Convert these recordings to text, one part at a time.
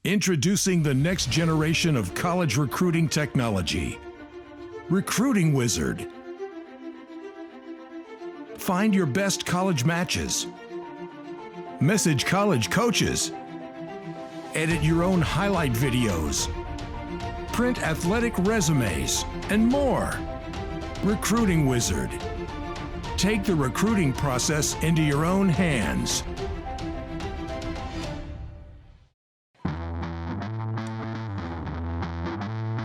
Introducing the next generation of college recruiting technology. Recruiting Wizard. Find your best college matches. Message college coaches. Edit your own highlight videos. Print athletic resumes, and more. Recruiting Wizard. Take the recruiting process into your own hands.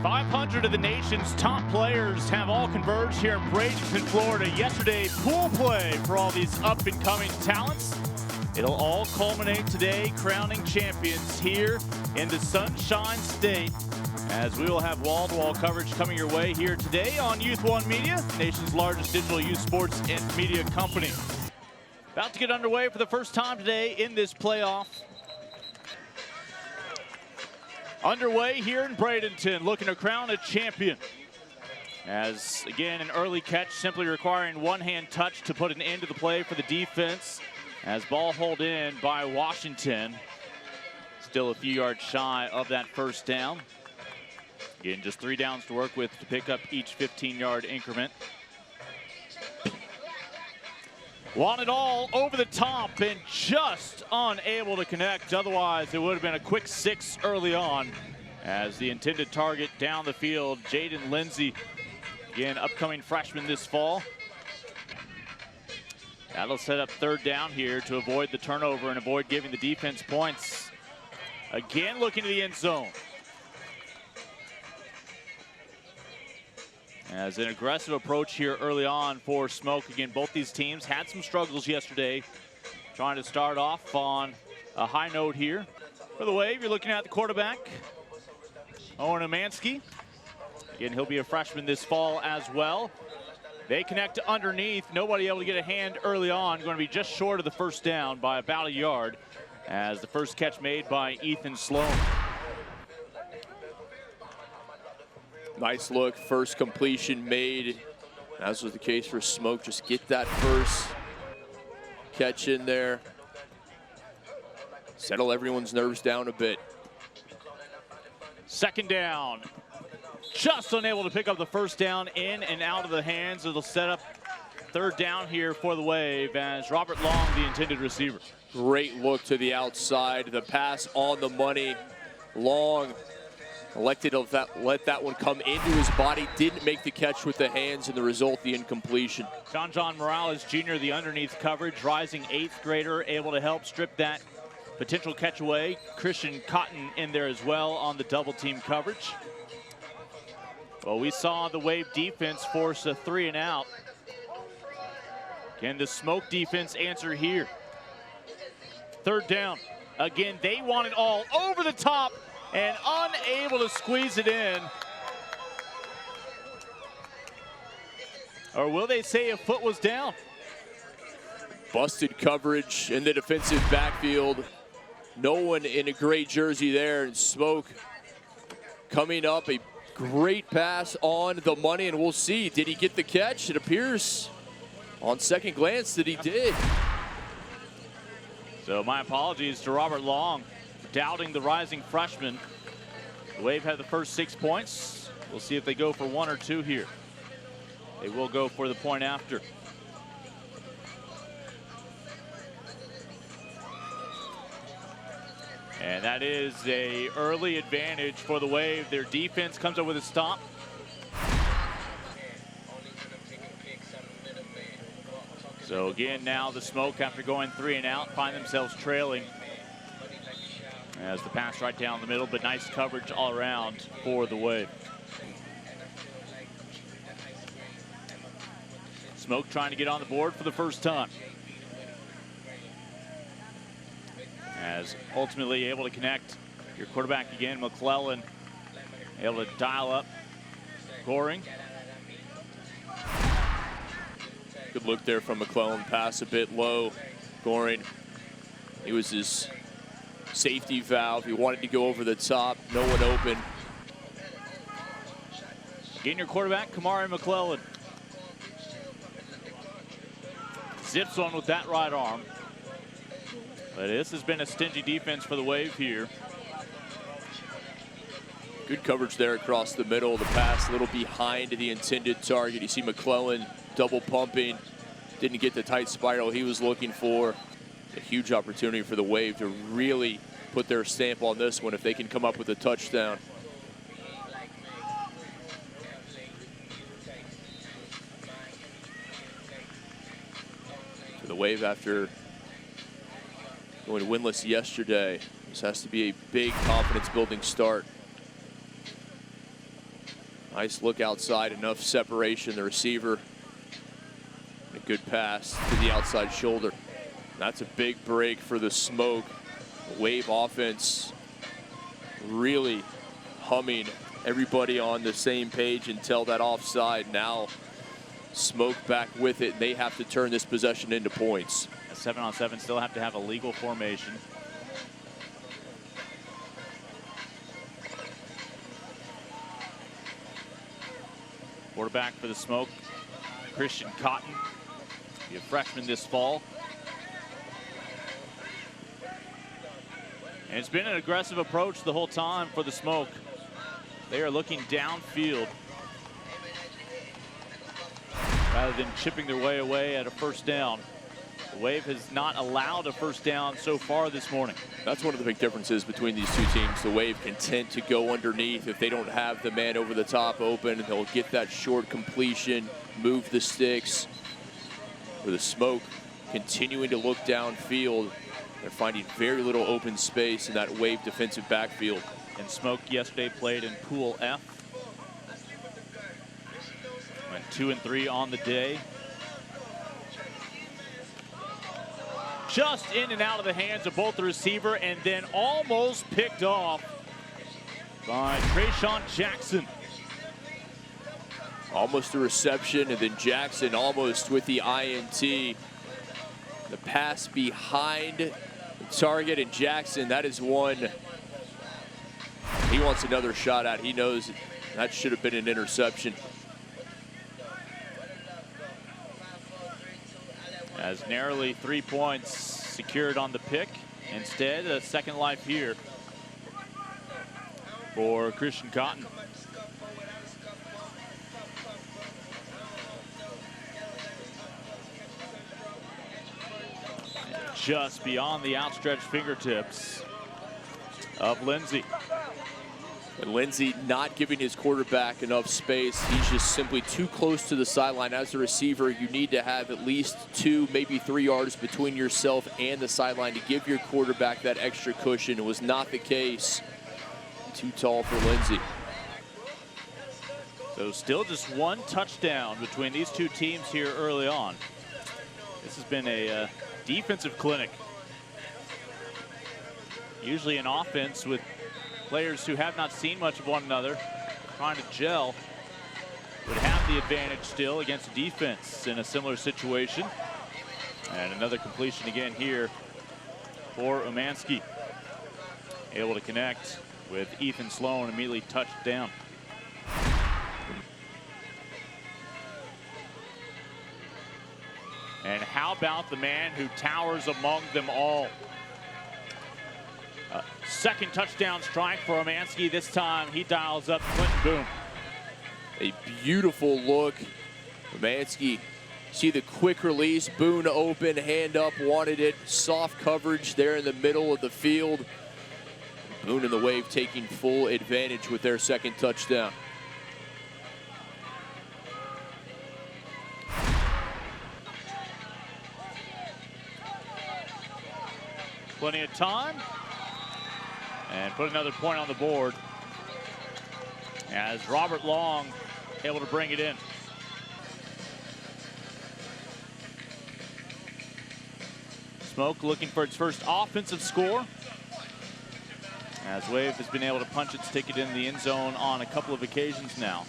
500 of the nation's top players have all converged here in Bradenton, Florida. Yesterday, pool play for all these up-and-coming talents. It'll all culminate today, crowning champions here in the Sunshine State, as we will have wall-to-wall coverage coming your way here today on Youth1 Media, nation's largest digital youth sports and media company. About to get underway for the first time today in this playoff. Underway here in Bradenton, looking to crown a champion. As, again, an early catch simply requiring one-hand touch to put an end to the play for the defense. As ball hauled in by Washington. Still a few yards shy of that first down. Again, just 3 downs to work with to pick up each 15-yard increment. Want it all over the top and just unable to connect. Otherwise, it would have been a quick 6 early on as the intended target down the field, Jaden Lindsey, again, upcoming freshman this fall. That'll set up 3rd down here to avoid the turnover and avoid giving the defense points. Again, looking to the end zone. As an aggressive approach here early on for Smoke. Again, both these teams had some struggles yesterday, trying to start off on a high note here. For the Wave, you're looking at the quarterback, Owen Amansky. Again, he'll be a freshman this fall as well. They connect to underneath. Nobody able to get a hand early on. Going to be just short of the first down by about a yard, as the first catch made by Ethan Sloan. Nice look, first completion made, as was the case for Smoke. Just get that first catch in there. Settle everyone's nerves down a bit. 2nd down. Just unable to pick up the first down, in and out of the hands. It'll set up 3rd down here for the Wave as Robert Long, the intended receiver. Great look to the outside. The pass on the money. Long elected to let that one come into his body. Didn't make the catch with the hands, and the result, the incompletion. John Morales Jr., the underneath coverage, rising 8th grader, able to help strip that potential catch away. Christian Cotton in there as well on the double team coverage. Well, we saw the Wave defense force a 3 and out. Can the Smoke defense answer here? 3rd down. Again, they want it all over the top and unable to squeeze it in. Or will they say a foot was down? Busted coverage in the defensive backfield. No one in a great jersey there, and Smoke coming up. A great pass on the money, and we'll see. Did he get the catch? It appears on second glance that he did. So my apologies to Robert Long, doubting the rising freshman. The Wave had the first 6 points. We'll see if they go for 1 or 2 here. They will go for the point after. And that is an early advantage for the Wave. Their defense comes up with a stop. So again, now the Smoke, after going 3 and out, find themselves trailing. As the pass right down the middle, but nice coverage all around for the Wave. Smoke trying to get on the board for the first time. As ultimately able to connect. Your quarterback again, McClellan, able to dial up Goring. Good look there from McClellan. Pass a bit low. Goring, he was his safety valve. He wanted to go over the top. No one open. Getting your quarterback, Kamari McClellan. Zips on with that right arm. But this has been a stingy defense for the Wave here. Good coverage there across the middle. The pass a little behind the intended target. You see McClellan double pumping. Didn't get the tight spiral he was looking for. A huge opportunity for the Wave to really put their stamp on this one if they can come up with a touchdown. For the Wave, after going winless yesterday, this has to be a big confidence-building start. Nice look outside, enough separation. The receiver, a good pass to the outside shoulder. That's a big break for the Smoke. The Wave offense really humming, everybody on the same page until that offside. Now Smoke back with it, and they have to turn this possession into points. A 7-on-7 still have to have a legal formation. Quarterback for the Smoke, Christian Cotton. Be a freshman this fall. And it's been an aggressive approach the whole time for the Smoke. They are looking downfield rather than chipping their way away at a first down. The Wave has not allowed a first down so far this morning. That's one of the big differences between these two teams. The Wave can tend to go underneath if they don't have the man over the top open. They'll get that short completion, move the sticks. For the Smoke, continuing to look downfield. They're finding very little open space in that Wave defensive backfield. And Smoke yesterday played in Pool F. Went 2-3 on the day. Just in and out of the hands of both the receiver, and then almost picked off by Trayshawn Jackson. Almost a reception, and then Jackson almost with the INT. The pass behind the target, and Jackson, that is one he wants another shot at. He knows that should have been an interception. As narrowly 3 points secured on the pick. Instead, a second life here for Christian Cotton. Just beyond the outstretched fingertips of Lindsey. And Lindsey not giving his quarterback enough space. He's just simply too close to the sideline. As a receiver, you need to have at least 2, maybe 3 yards between yourself and the sideline to give your quarterback that extra cushion. It was not the case. Too tall for Lindsey. So still just one touchdown between these two teams here early on. This has been a defensive clinic. Usually an offense with players who have not seen much of one another, trying to gel, would have the advantage still against defense in a similar situation. And another completion again here for Umansky. Able to connect with Ethan Sloan, immediately touched down. And how about the man who towers among them all? Second touchdown strike for Umansky. This time he dials up Clinton Boone. A beautiful look. Umansky, see the quick release. Boone open, hand up, wanted it. Soft coverage there in the middle of the field. Boone and the Wave taking full advantage with their second touchdown. Plenty of time. And put another point on the board as Robert Long able to bring it in. Smoke looking for its first offensive score, as Wave has been able to punch its ticket in the end zone on a couple of occasions now.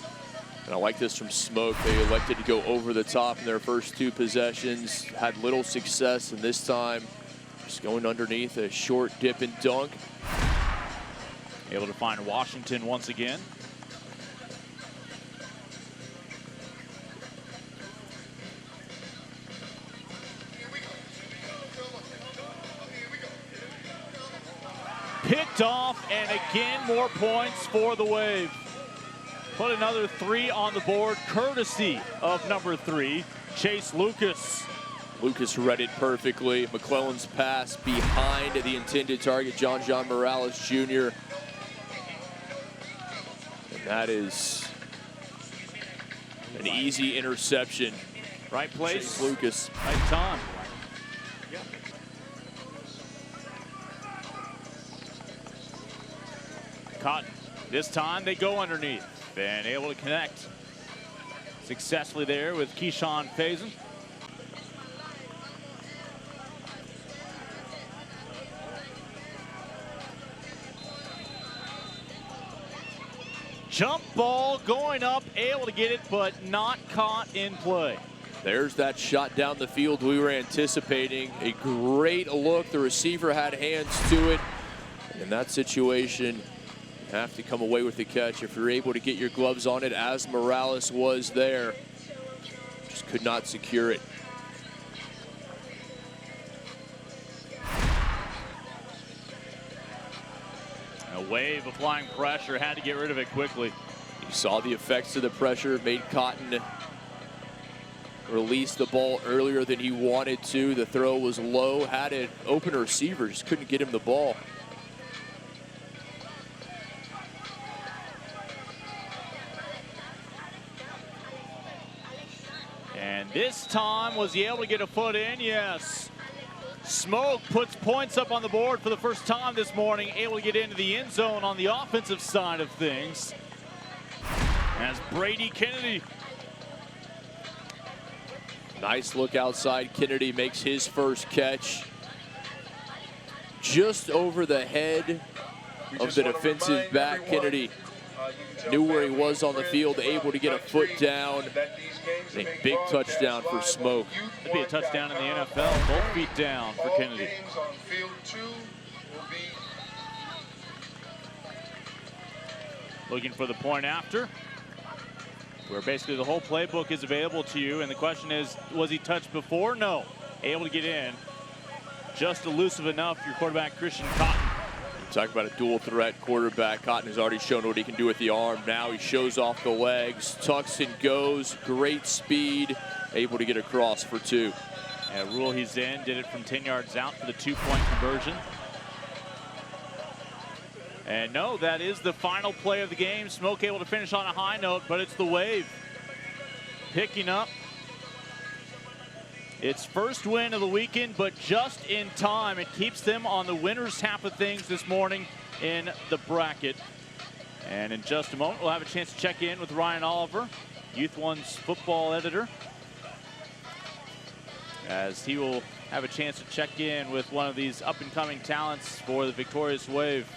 And I like this from Smoke. They elected to go over the top in their first 2 possessions, had little success, and this time just going underneath, a short dip and dunk. Able to find Washington once again. picked off, and again, more points for the Wave. Put another 3 on the board, courtesy of number 3, Chase Lucas. Lucas read it perfectly. McClellan's pass behind the intended target, John Morales Jr. And that is an easy interception. Right place, Chase Lucas. right time. Cotton. This time they go underneath and able to connect successfully there with Keyshawn Faison. Jump ball going up, able to get it, but not caught in play. There's that shot down the field we were anticipating. A great look. The receiver had hands to it. In that situation, you have to come away with the catch if you're able to get your gloves on it, as Morales was there. Just could not secure it. A Wave applying pressure, had to get rid of it quickly. You saw the effects of the pressure, made Cotton release the ball earlier than he wanted to. The throw was low, had an open receiver, just couldn't get him the ball. And this time, was he able to get a foot in? Yes. Smoke puts points up on the board for the first time this morning, able to get into the end zone on the offensive side of things. As Brady Kennedy. Nice look outside. Kennedy makes his first catch. Just over the head of the defensive back. Kennedy knew where he was on the field, able to get a foot down. A big touchdown for Smoke. Could be a touchdown in the NFL. Both feet down for Kennedy. Looking for the point after, where basically the whole playbook is available to you. And the question is, was he touched before? No. Able to get in. Just elusive enough, your quarterback, Christian Cotton. Talk about a dual threat quarterback. Cotton has already shown what he can do with the arm. Now he shows off the legs, tucks and goes, great speed, able to get across for 2. And Rule he's in, did it from 10 yards out for the 2-point conversion. And no, that is the final play of the game. Smoke able to finish on a high note, but it's the Wave picking up its first win of the weekend, but just in time. It keeps them on the winner's half of things this morning in the bracket. And in just a moment, we'll have a chance to check in with Ryan Oliver, Youth1's football editor, as he will have a chance to check in with one of these up-and-coming talents for the victorious Wave.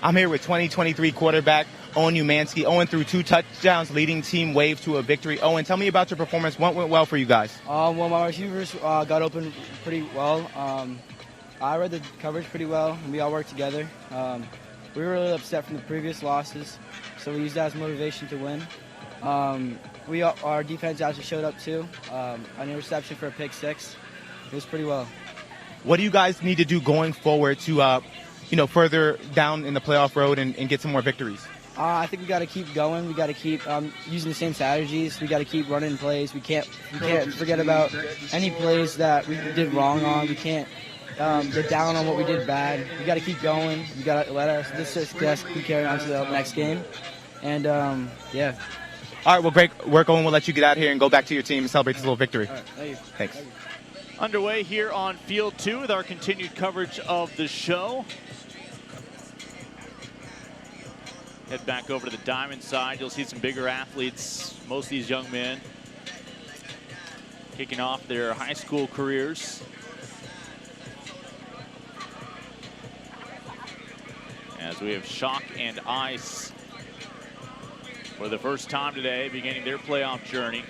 I'm here with 2023 quarterback Owen Umansky. Owen threw 2 touchdowns, leading Team Wave to a victory. Owen, tell me about your performance. What went well for you guys? Well, my receivers got open pretty well. I read the coverage pretty well, and we all worked together. We were really upset from the previous losses, so we used that as motivation to win. Our defense actually showed up too. An interception for a pick 6. It was pretty well. What do you guys need to do going forward to further down in the playoff road and get some more victories? I think we got to keep going. We got to keep using the same strategies. We got to keep running plays. We can't forget about any plays that we did wrong on. We can't get down on what we did bad. We got to keep going. We got to let this success keep carrying on to the next game. And yeah. All right. Well, great work, Owen. We'll let you get out here and go back to your team and celebrate this little victory. All right, thank you. Thanks. Thank you. Underway here on Field 2 with our continued coverage of the show. Head back over to the diamond side. You'll see some bigger athletes, most of these young men, kicking off their high school careers. As we have Shock and Ice for the first time today, beginning their playoff journey.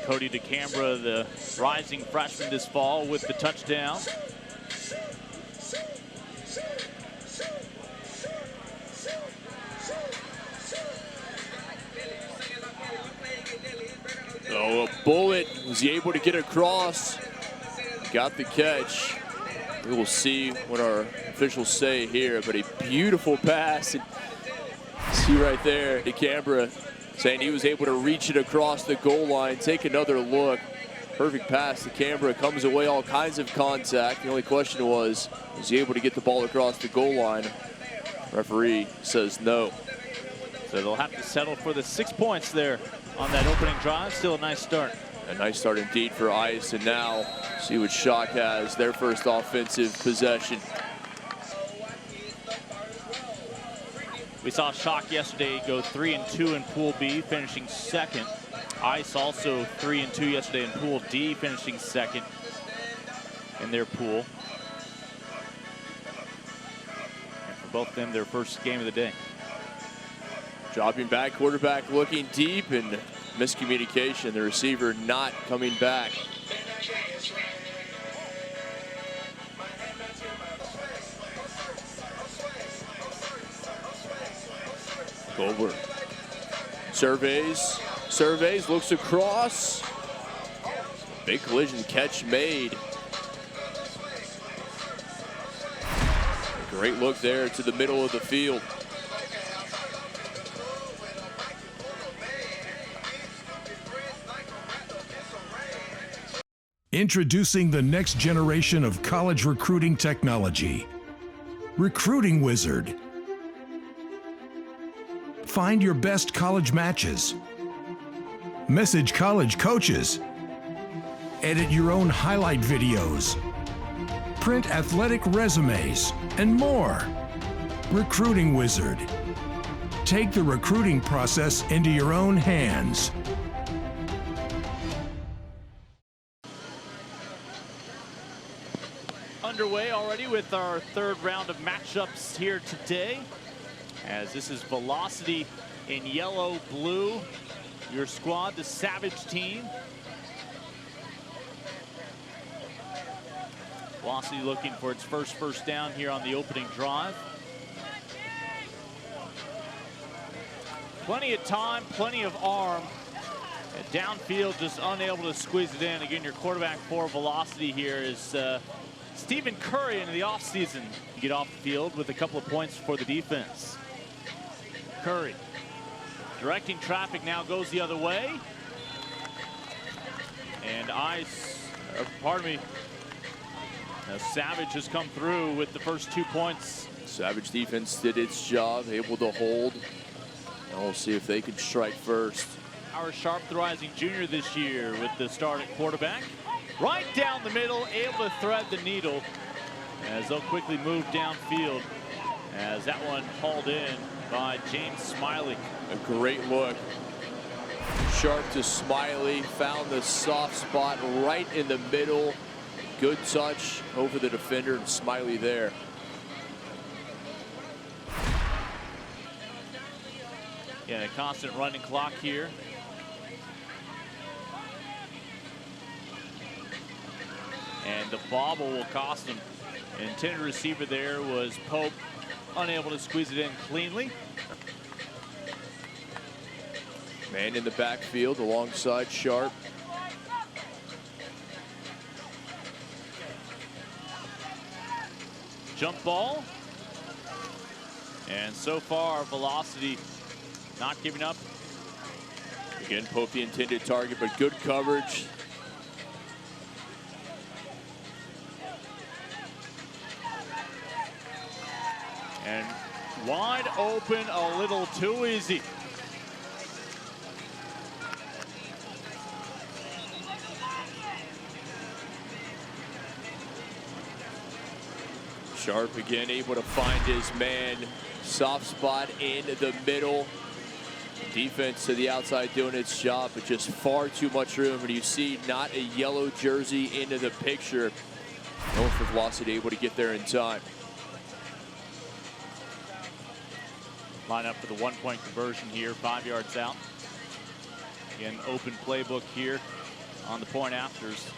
Cody DeCambra, the rising freshman this fall, with the touchdown. Oh, a bullet. Was he able to get across? Got the catch. We will see what our officials say here, but a beautiful pass. And see right there, DeCambra saying he was able to reach it across the goal line. Take another look. Perfect pass. DeCambra comes away, all kinds of contact. The only question was he able to get the ball across the goal line? Referee says no. So they'll have to settle for the 6 points there on that opening drive. Still a nice start. A nice start indeed for Ice, and now see what Shock has, their first offensive possession. We saw Shock yesterday go 3-2 in Pool B, finishing second. Ice also 3-2 yesterday in Pool D, finishing second in their pool. And for both of them, their first game of the day. Dropping back, quarterback looking deep, and miscommunication. The receiver not coming back. Goldberg surveys, looks across. Big collision catch made. Great look there to the middle of the field. Introducing the next generation of college recruiting technology. Recruiting Wizard. Find your best college matches. Message college coaches. Edit your own highlight videos. Print athletic resumes, and more. Recruiting Wizard. Take the recruiting process into your own hands. Underway already with our third round of matchups here today, as this is Velocity in yellow, blue. Your squad, the Savage team. Velocity looking for its first down here on the opening drive. Plenty of time, plenty of arm. And downfield, just unable to squeeze it in. Again, your quarterback for Velocity here is Stephen Curry in the offseason. Get off the field with a couple of points for the defense. Curry directing traffic, now goes the other way. And Savage has come through with the first 2 points. Savage defense did its job, able to hold. And we'll see if they can strike first. Our Sharp, the rising junior this year with the start at quarterback. Right down the middle, able to thread the needle as they'll quickly move downfield, as that one hauled in by James Smiley. A great look. Sharp to Smiley, found the soft spot right in the middle. Good touch over the defender, and Smiley there. Yeah, a constant running clock here. And the bobble will cost him. Intended receiver there was Pope, unable to squeeze it in cleanly. Man in the backfield alongside Sharp. Jump ball. And so far, Velocity not giving up. Again, Pope the intended target, but good coverage. And wide open, a little too easy. Sharp again able to find his man. Soft spot in the middle. Defense to the outside doing its job, but just far too much room. And you see not a yellow jersey into the picture. Going for Velocity, able to get there in time. Line up for the 1-point conversion here, 5 yards out. Again, open playbook here on the point afters.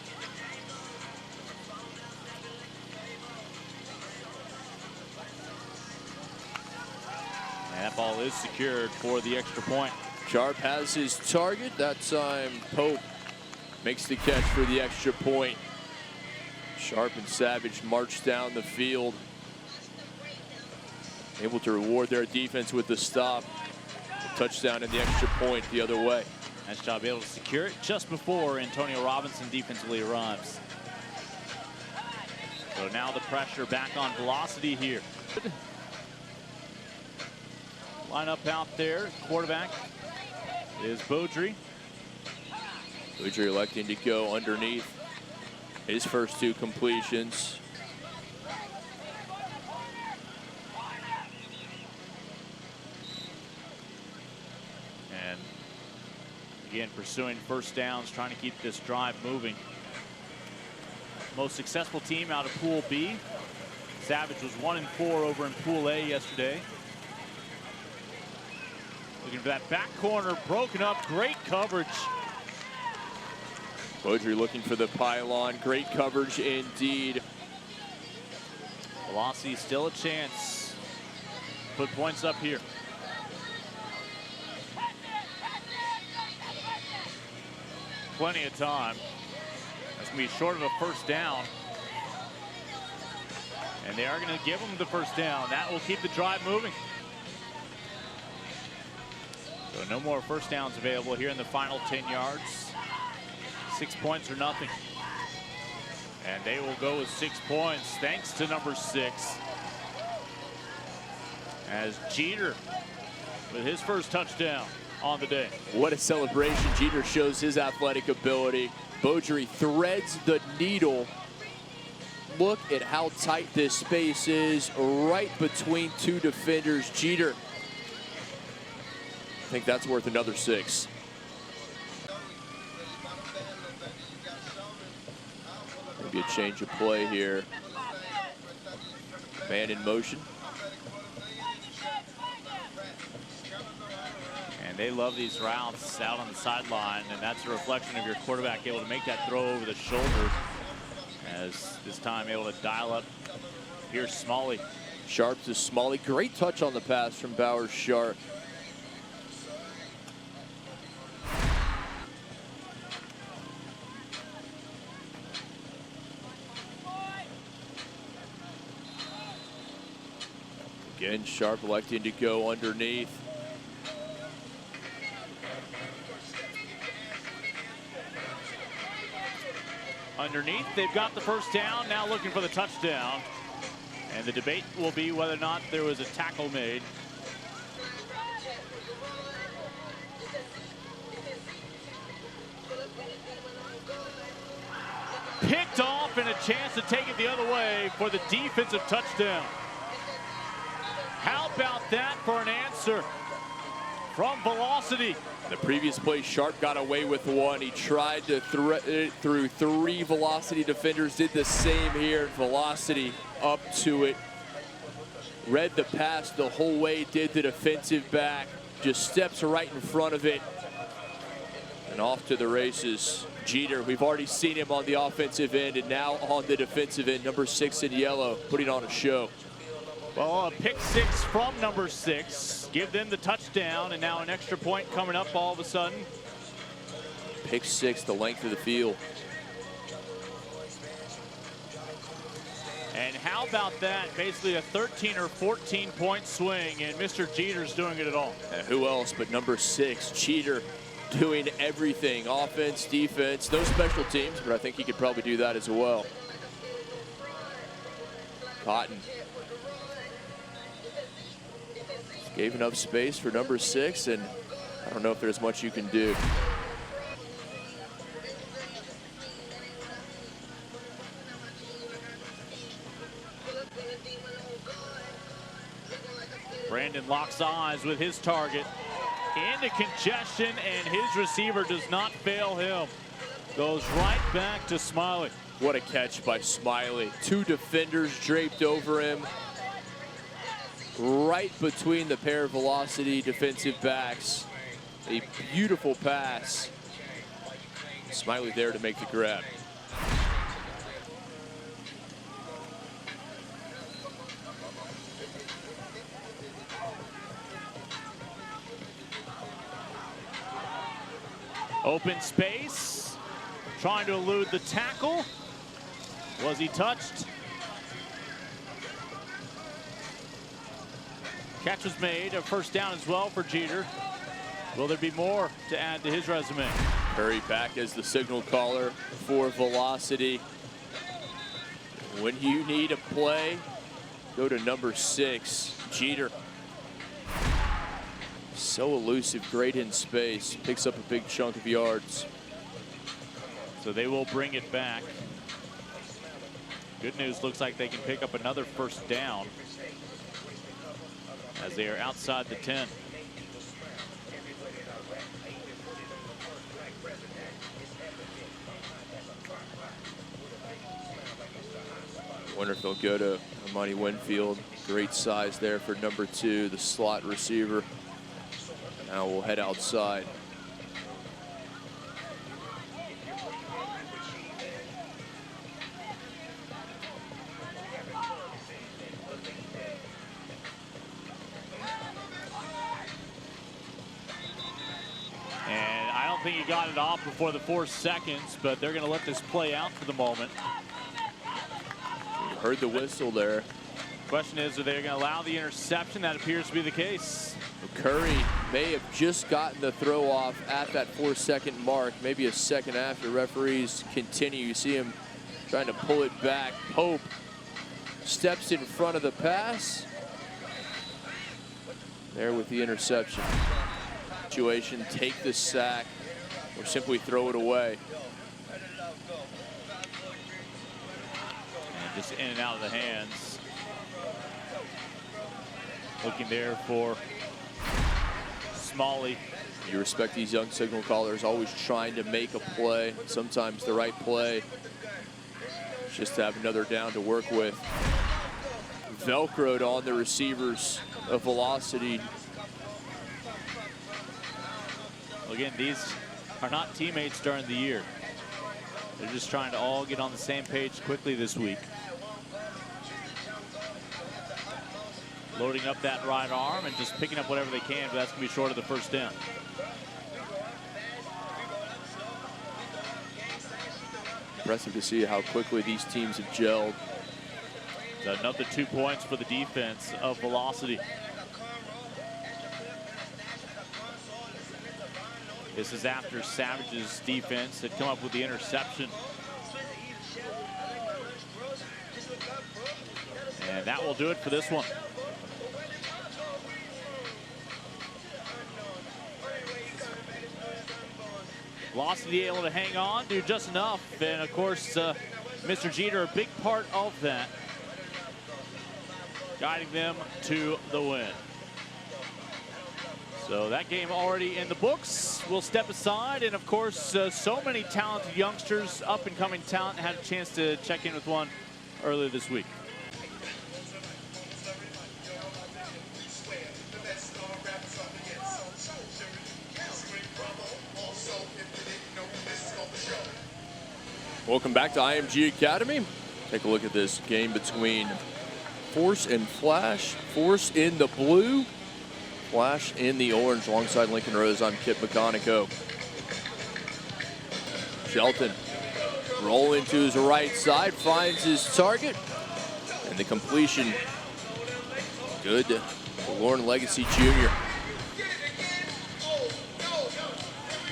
And that ball is secured for the extra point. Sharp has his target. That time Pope makes the catch for the extra point. Sharp and Savage march down the field, able to reward their defense with the stop. A touchdown and the extra point the other way. Nice job able to secure it just before Antonio Robinson defensively arrives. So now the pressure back on Velocity here. Line up out there. Quarterback is Beaudry. Beaudry electing to go underneath his first two completions. And again, pursuing first downs, trying to keep this drive moving. Most successful team out of Pool B. Savage was 1-4 over in Pool A yesterday. Looking for that back corner, broken up, great coverage. Beaudry looking for the pylon, great coverage indeed. Velocity still a chance. Put points up here. Plenty of time. That's gonna be short of a first down. And they are gonna give them the first down. That will keep the drive moving. So no more first downs available here in the final 10 yards. 6 points or nothing. And they will go with 6 points thanks to number 6. As Jeter with his first touchdown on the day. What a celebration. Jeter shows his athletic ability. Beaudry threads the needle. Look at how tight this space is right between two defenders. Jeter, I think that's worth another 6. Maybe a change of play here. Man in motion. And they love these routes out on the sideline, and that's a reflection of your quarterback able to make that throw over the shoulder. As this time able to dial up. Here's Smalley. Sharp to Smalley. Great touch on the pass from Bowers Sharp. Again, Sharp electing to go underneath. Underneath, they've got the first down, now looking for the touchdown. And the debate will be whether or not there was a tackle made. Picked off and a chance to take it the other way for the defensive touchdown. How about that for an answer from Velocity? The previous play, Sharp got away with one. He tried to threaten it through 3 Velocity defenders, did the same here. Velocity up to it. Read the pass the whole way, did the defensive back. Just steps right in front of it. And off to the races. Jeter, we've already seen him on the offensive end, and now on the defensive end, number 6 in yellow, putting on a show. Well, a pick 6 from number 6. Give them the touchdown, and now an extra point coming up all of a sudden. Pick 6, the length of the field. And how about that? Basically a 13 or 14 point swing, and Mr. Jeter's doing it at all. And who else but number 6, Jeter, doing everything. Offense, defense, no special teams, but I think he could probably do that as well. Cotton. Gave enough space for number 6, and I don't know if there's much you can do. Brandon locks eyes with his target. Into congestion, and his receiver does not fail him. Goes right back to Smiley. What a catch by Smiley. 2 defenders draped over him. Right between the pair of Velocity defensive backs. A beautiful pass. Smiley there to make the grab. Open space, trying to elude the tackle. Was he touched? Catch was made, a first down as well for Jeter. Will there be more to add to his resume? Curry back as the signal caller for velocity. When you need a play, go to number 6, Jeter. So elusive, great in space, picks up a big chunk of yards. So they will bring it back. Good news, looks like they can pick up another first down as they are outside the 10. Wonder if they'll go to Armani Winfield. Great size there for number 2, the slot receiver. Now we'll head outside. And I don't think he got it off before the 4 seconds, but they're going to let this play out for the moment. Heard the whistle there. Question is, are they going to allow the interception? That appears to be the case. Curry may have just gotten the throw off at that 4-second mark, maybe a second after. Referees continue. You see him trying to pull it back. Pope steps in front of the pass. There with the interception. Situation, take the sack or simply throw it away. And just in and out of the hands. Looking there for Smalley. You respect these young signal callers, always trying to make a play. Sometimes the right play, just to have another down to work with. Velcroed on the receivers of velocity. Again, these are not teammates during the year. They're just trying to all get on the same page quickly this week. Loading up that right arm and just picking up whatever they can, but that's going to be short of the first down. Impressive to see how quickly these teams have gelled. Another 2 points for the defense of velocity. This is after Savage's defense had come up with the interception. And that will do it for this one. Velocity able to hang on, do just enough. And of course, Mr. Jeter, a big part of that, guiding them to the win. So that game already in the books. We'll step aside, and of course, so many talented youngsters, up and coming talent, had a chance to check in with one earlier this week. Welcome back to IMG Academy. Take a look at this game between Force and Flash. Force in the blue, Flash in the orange. Alongside Lincoln Rose, I'm Kip McConico. Shelton rolling to his right side, finds his target, and the completion good to Lauren Legacy Jr.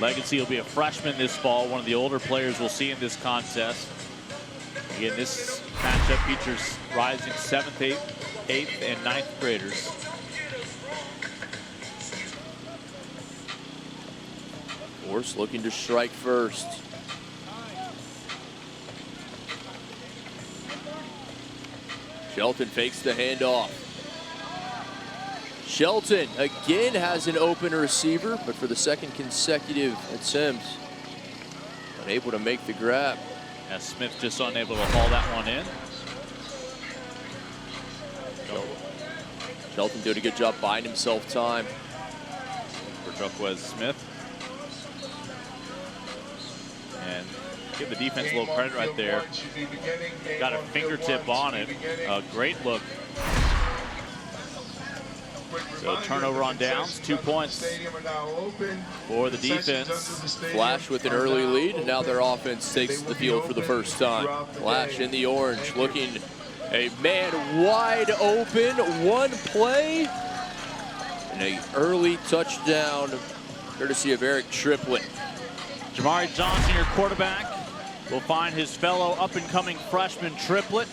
Legacy will be a freshman this fall, one of the older players we'll see in this contest. Again, this matchup features rising 7th, 8th, and 9th graders. Force looking to strike first. Shelton fakes the handoff. Shelton again has an open receiver, but for the second consecutive attempt, unable to make the grab. As Smith just unable to haul that one in. Shelton doing a good job buying himself time. For Joquez Smith. Give the defense a little credit right there. Got a fingertip on it. A great look. So turnover on downs, 2 points for the defense. Flash with an early lead, and now their offense takes the field for the first time. Flash in the orange, looking a man wide open, one play, and an early touchdown, courtesy of Eric Triplett. Jamari Johnson, your quarterback, will find his fellow up-and-coming freshman Triplett.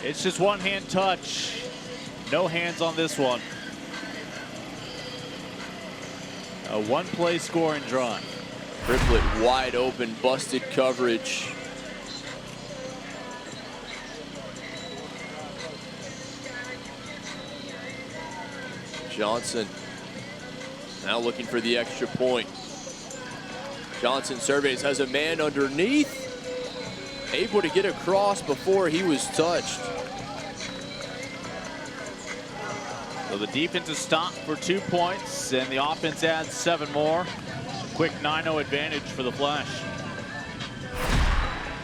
It's just one-hand touch. No hands on this one. A one-play scoring drive. Triplett wide open, busted coverage. Johnson now looking for the extra point. Johnson surveys, has a man underneath, able to get across before he was touched. So the defense is stopped for 2 points, and the offense adds 7 more. Quick 9-0 advantage for the Flash.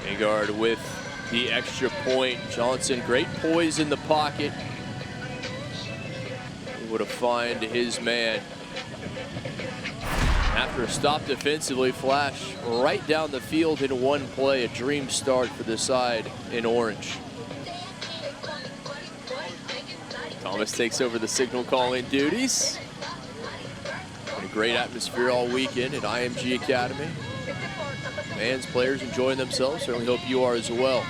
Agard with the extra point. Johnson, great poise in the pocket. Able to find his man. After a stop defensively, Flash right down the field in one play. A dream start for the side in orange. Thomas takes over the signal calling duties. Been a great atmosphere all weekend at IMG Academy. Fans, players enjoying themselves. Certainly hope you are as well.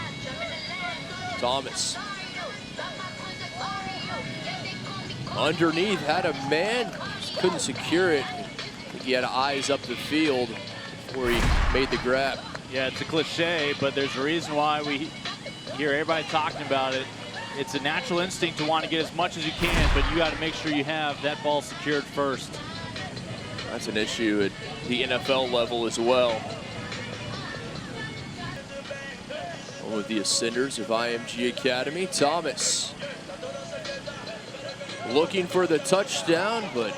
Thomas. Underneath, had a man, just couldn't secure it. I think he had eyes up the field before he made the grab. Yeah, it's a cliche, but there's a reason why we hear everybody talking about it. It's a natural instinct to want to get as much as you can, but you got to make sure you have that ball secured first. That's an issue at the NFL level as well. One of the ascenders of IMG Academy, Thomas. Looking for the touchdown, but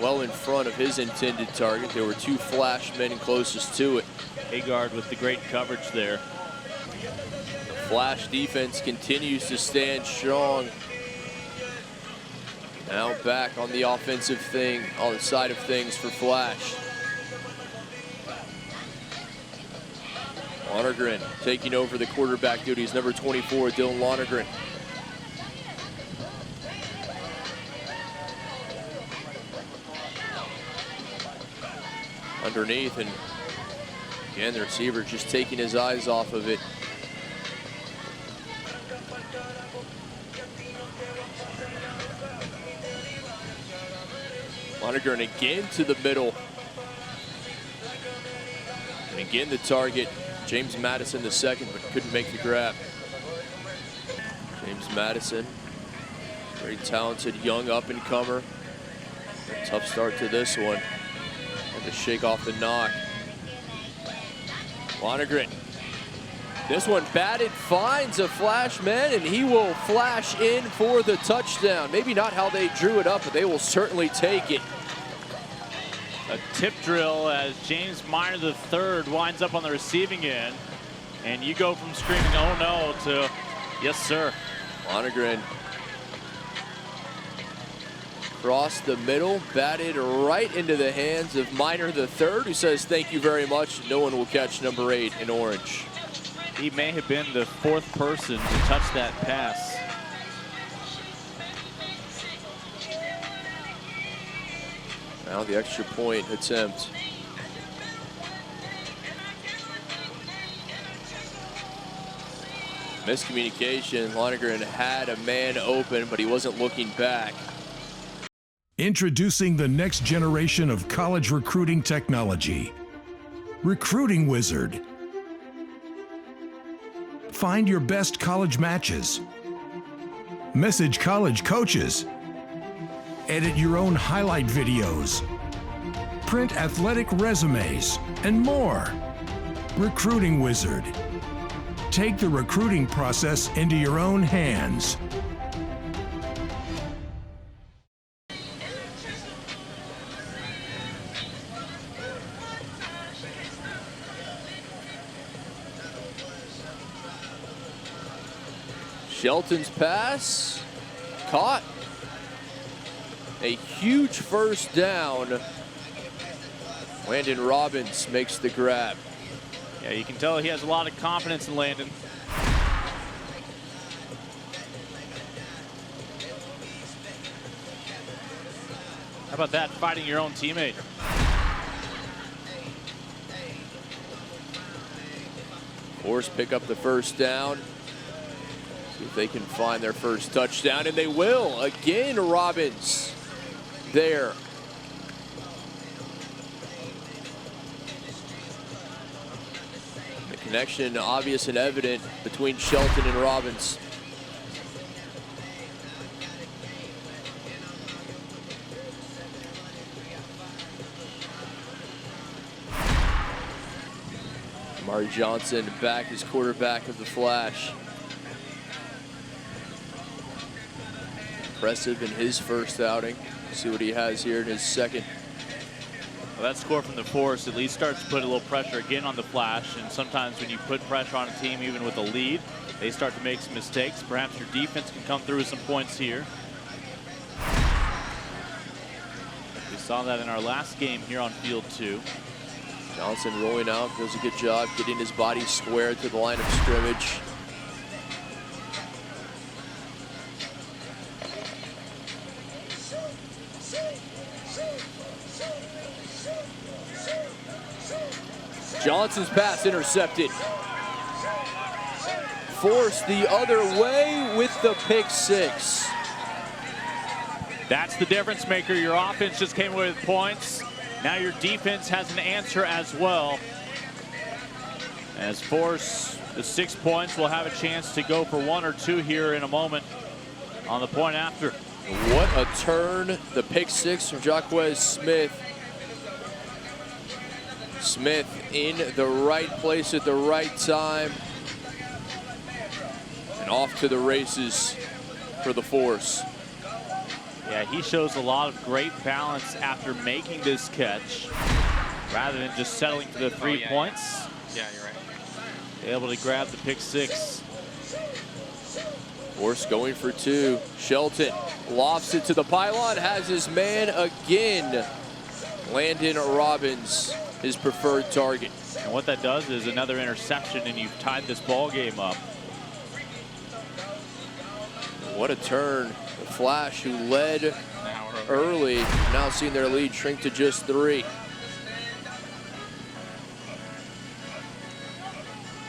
well in front of his intended target. There were 2 Flash men closest to it. Agard with the great coverage there. Flash defense continues to stand strong. Now back on the offensive thing, on the side of things for Flash. Lonergan taking over the quarterback duties, number 24, Dylan Lonergan. Underneath, and again, the receiver just taking his eyes off of it. Lonergan again to the middle. And again, the target, James Madison the second, but couldn't make the grab. James Madison, very talented young up-and-comer. Tough start to this one. Had to shake off the knock. Lonergan. This one batted, finds a Flash man, and he will flash in for the touchdown. Maybe not how they drew it up, but they will certainly take it. A tip drill as James Minor III winds up on the receiving end. And you go from screaming, oh no, to yes, sir. Lonergan across the middle, batted right into the hands of Minor III, who says thank you very much. No one will catch number 8 in orange. He may have been the 4th person to touch that pass. Now the extra point attempt. Miscommunication. Lonergan had a man open, but he wasn't looking back. Introducing the next generation of college recruiting technology. Recruiting Wizard. Find your best college matches. Message college coaches. Edit your own highlight videos. Print athletic resumes, and more. Recruiting Wizard. Take the recruiting process into your own hands. Shelton's pass, caught. A huge first down. Landon Robbins makes the grab. Yeah, you can tell he has a lot of confidence in Landon. How about that, fighting your own teammate? Force pick up the first down. See if they can find their first touchdown, and they will. Again, Robbins there. The connection obvious and evident between Shelton and Robbins. Amari Johnson back as quarterback of the Flash. Impressive in his first outing. See what he has here in his second. Well, that score from the Force at least starts to put a little pressure again on the Flash. And sometimes when you put pressure on a team, even with a lead, they start to make some mistakes. Perhaps your defense can come through with some points here. We saw that in our last game here on field 2. Johnson rolling out, does a good job getting his body squared to the line of scrimmage. Johnson's pass intercepted. Forced the other way with the pick 6. That's the difference maker. Your offense just came away with points. Now your defense has an answer as well. As Force, the 6 points, will have a chance to go for 1 or 2 here in a moment on the point after. What a turn. The pick 6 from Jaquez Smith. Smith in the right place at the right time. And off to the races for the Force. Yeah, he shows a lot of great balance after making this catch, rather than just settling for the 3 points. Yeah, you're right. Able to grab the pick 6. Force going for 2. Shelton lofts it to the pylon, has his man again. Landon Robbins, his preferred target. And what that does is another interception, and you've tied this ball game up. What a turn. The Flash, who led early, now seeing their lead shrink to just 3.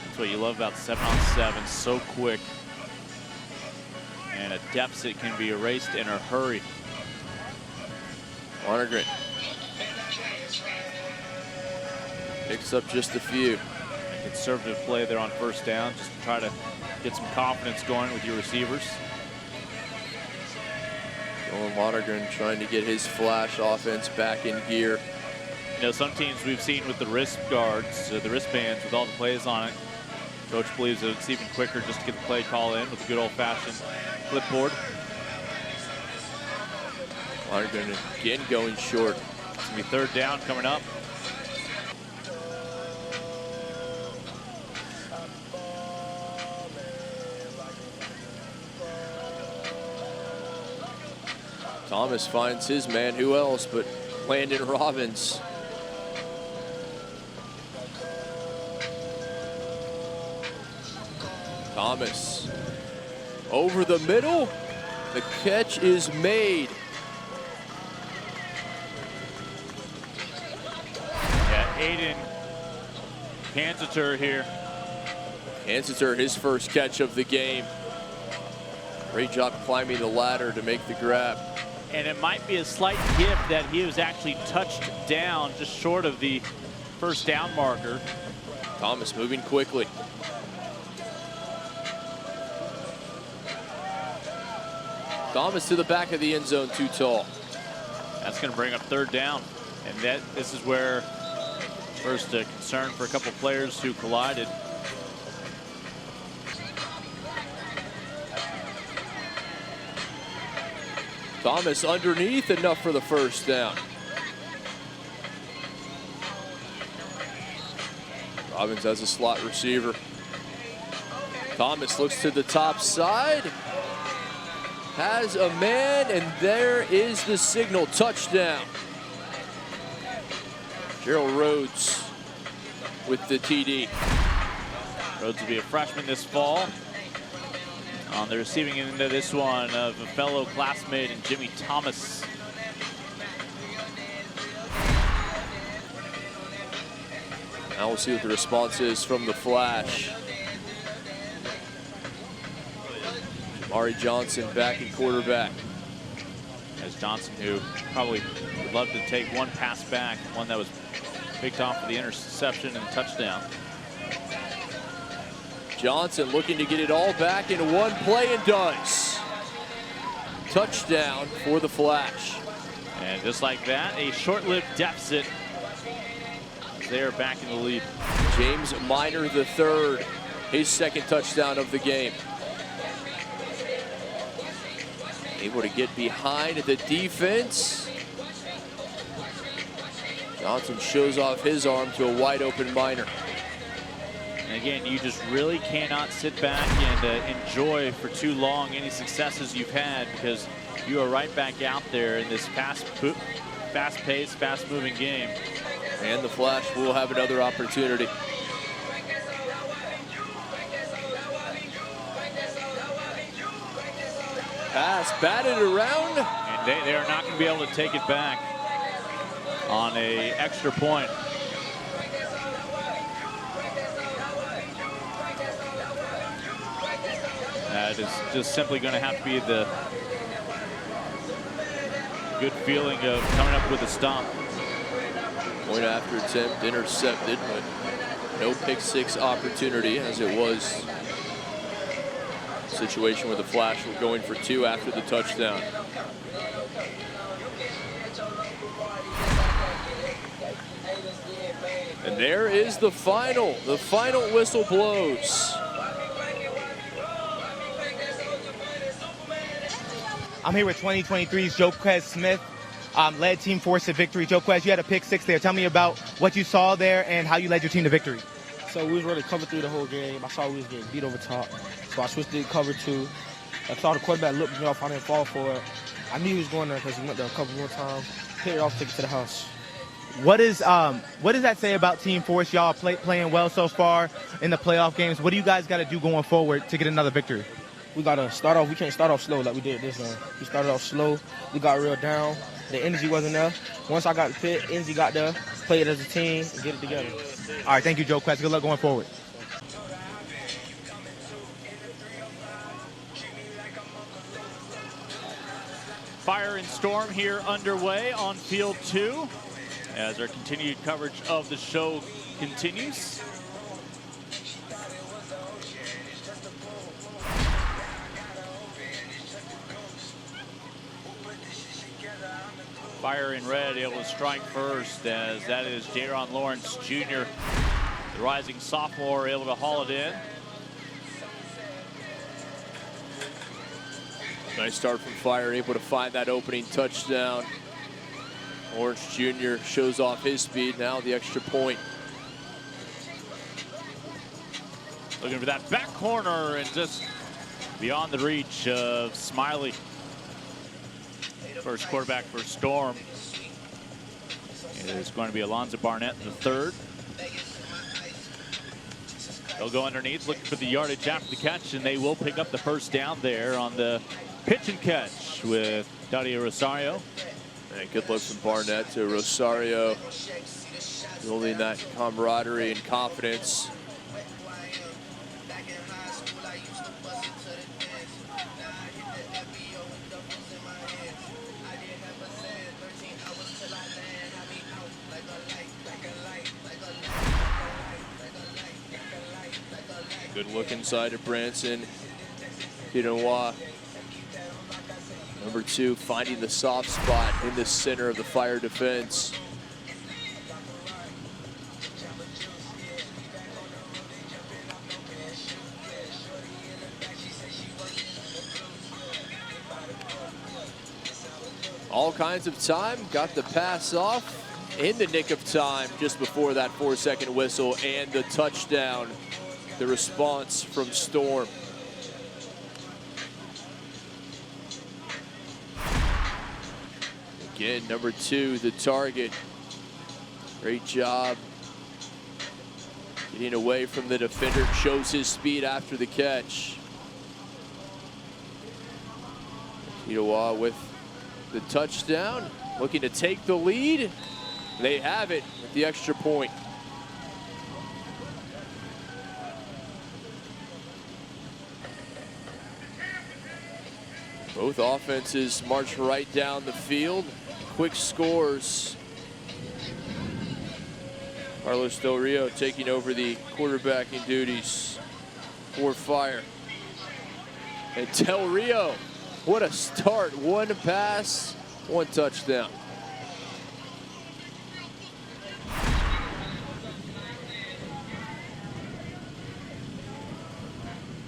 That's what you love about 7-on-7, so quick. And a deficit can be erased in a hurry. Lonergan picks up just a few. A conservative play there on first down, just to try to get some confidence going with your receivers. Dylan Lonergan trying to get his Flash offense back in gear. You know, some teams we've seen with the wrist guards, the wristbands with all the plays on it. Coach believes that it's even quicker just to get the play call in with a good old-fashioned clipboard. Lonergan again going short. It's going to be 3rd down coming up. Thomas finds his man. Who else but Landon Robbins? Thomas over the middle. The catch is made. Yeah, Aiden Kansater here. Kansater, his first catch of the game. Great job climbing the ladder to make the grab. And it might be a slight gift that he was actually touched down just short of the first down marker. Thomas moving quickly. Thomas to the back of the end zone, too tall. That's going to bring up 3rd down. And this is where first concern for a couple players who collided. Thomas underneath, enough for the first down. Robbins has a slot receiver. Thomas looks to the top side. Has a man, and there is the signal. Touchdown. Gerald Rhodes with the TD. Rhodes will be a freshman this fall. On the receiving end of this one of a fellow classmate and Jimmy Thomas. Now we'll see what the response is from the Flash. Ari Johnson back in quarterback. As Johnson, who probably would love to take one pass back, one that was picked off for the interception and touchdown. Johnson looking to get it all back in one play and does. Touchdown for the Flash. And just like that, a short-lived deficit. They're back in the lead. James Minor III, his second touchdown of the game. Able to get behind the defense. Johnson shows off his arm to a wide open Minor. And again, you just really cannot sit back and enjoy for too long any successes you've had, because you are right back out there in this fast-paced, fast-moving game. And the Flash will have another opportunity. Pass batted around. And they are not going to be able to take it back on a extra point. That is just simply going to have to be the good feeling of coming up with a stop. Point after attempt intercepted, but no pick six opportunity, as it was a situation where the Flash were going for two after the touchdown. And there is the final. The final whistle blows. I'm here with 2023's Joquez Smith, led Team Force to victory. Joquez, you had a pick six there. Tell me about what you saw there and how you led your team to victory. So we was really covered through the whole game. I saw we was getting beat over top. So I switched to cover two. I saw the quarterback look me off. I didn't fall for it. I knew he was going there because he went there a couple more times. Hit it off, took it to the house. What does that say about Team Force? Y'all playing well so far in the playoff games. What do you guys got to do going forward to get another victory? We got to start off. We can't start off slow like we did this game. We started off slow. We got real down. The energy wasn't there. Once I got the pit, energy got there. Play it as a team and get it together. All right, thank you, Joquez. Good luck going forward. Fire and Storm here underway on field 2 as our continued coverage of the show continues. Fire in red able to strike first, as that is Jaron Lawrence Jr., the rising sophomore, able to haul it in. Nice start from Fire, able to find that opening touchdown. Lawrence Jr. shows off his speed, now the extra point. Looking for that back corner and just beyond the reach of Smiley. First quarterback for Storm. It is going to be Alonzo Barnett in the third. They'll go underneath, looking for the yardage after the catch, and they will pick up the first down there on the pitch and catch with Dario Rosario. And good look from Barnett to Rosario, building that camaraderie and confidence. Good look inside of Branson. Kidenois, number 2, finding the soft spot in the center of the Fire defense. All kinds of time, got the pass off in the nick of time just before that 4-second whistle and the touchdown the response from Storm. Again, number 2, the target. Great job getting away from the defender, shows his speed after the catch. Youth1 with the touchdown, looking to take the lead. They have it with the extra point. Both offenses march right down the field. Quick scores. Carlos Del Rio taking over the quarterbacking duties for Fire. And Del Rio, what a start. 1 pass, 1 touchdown.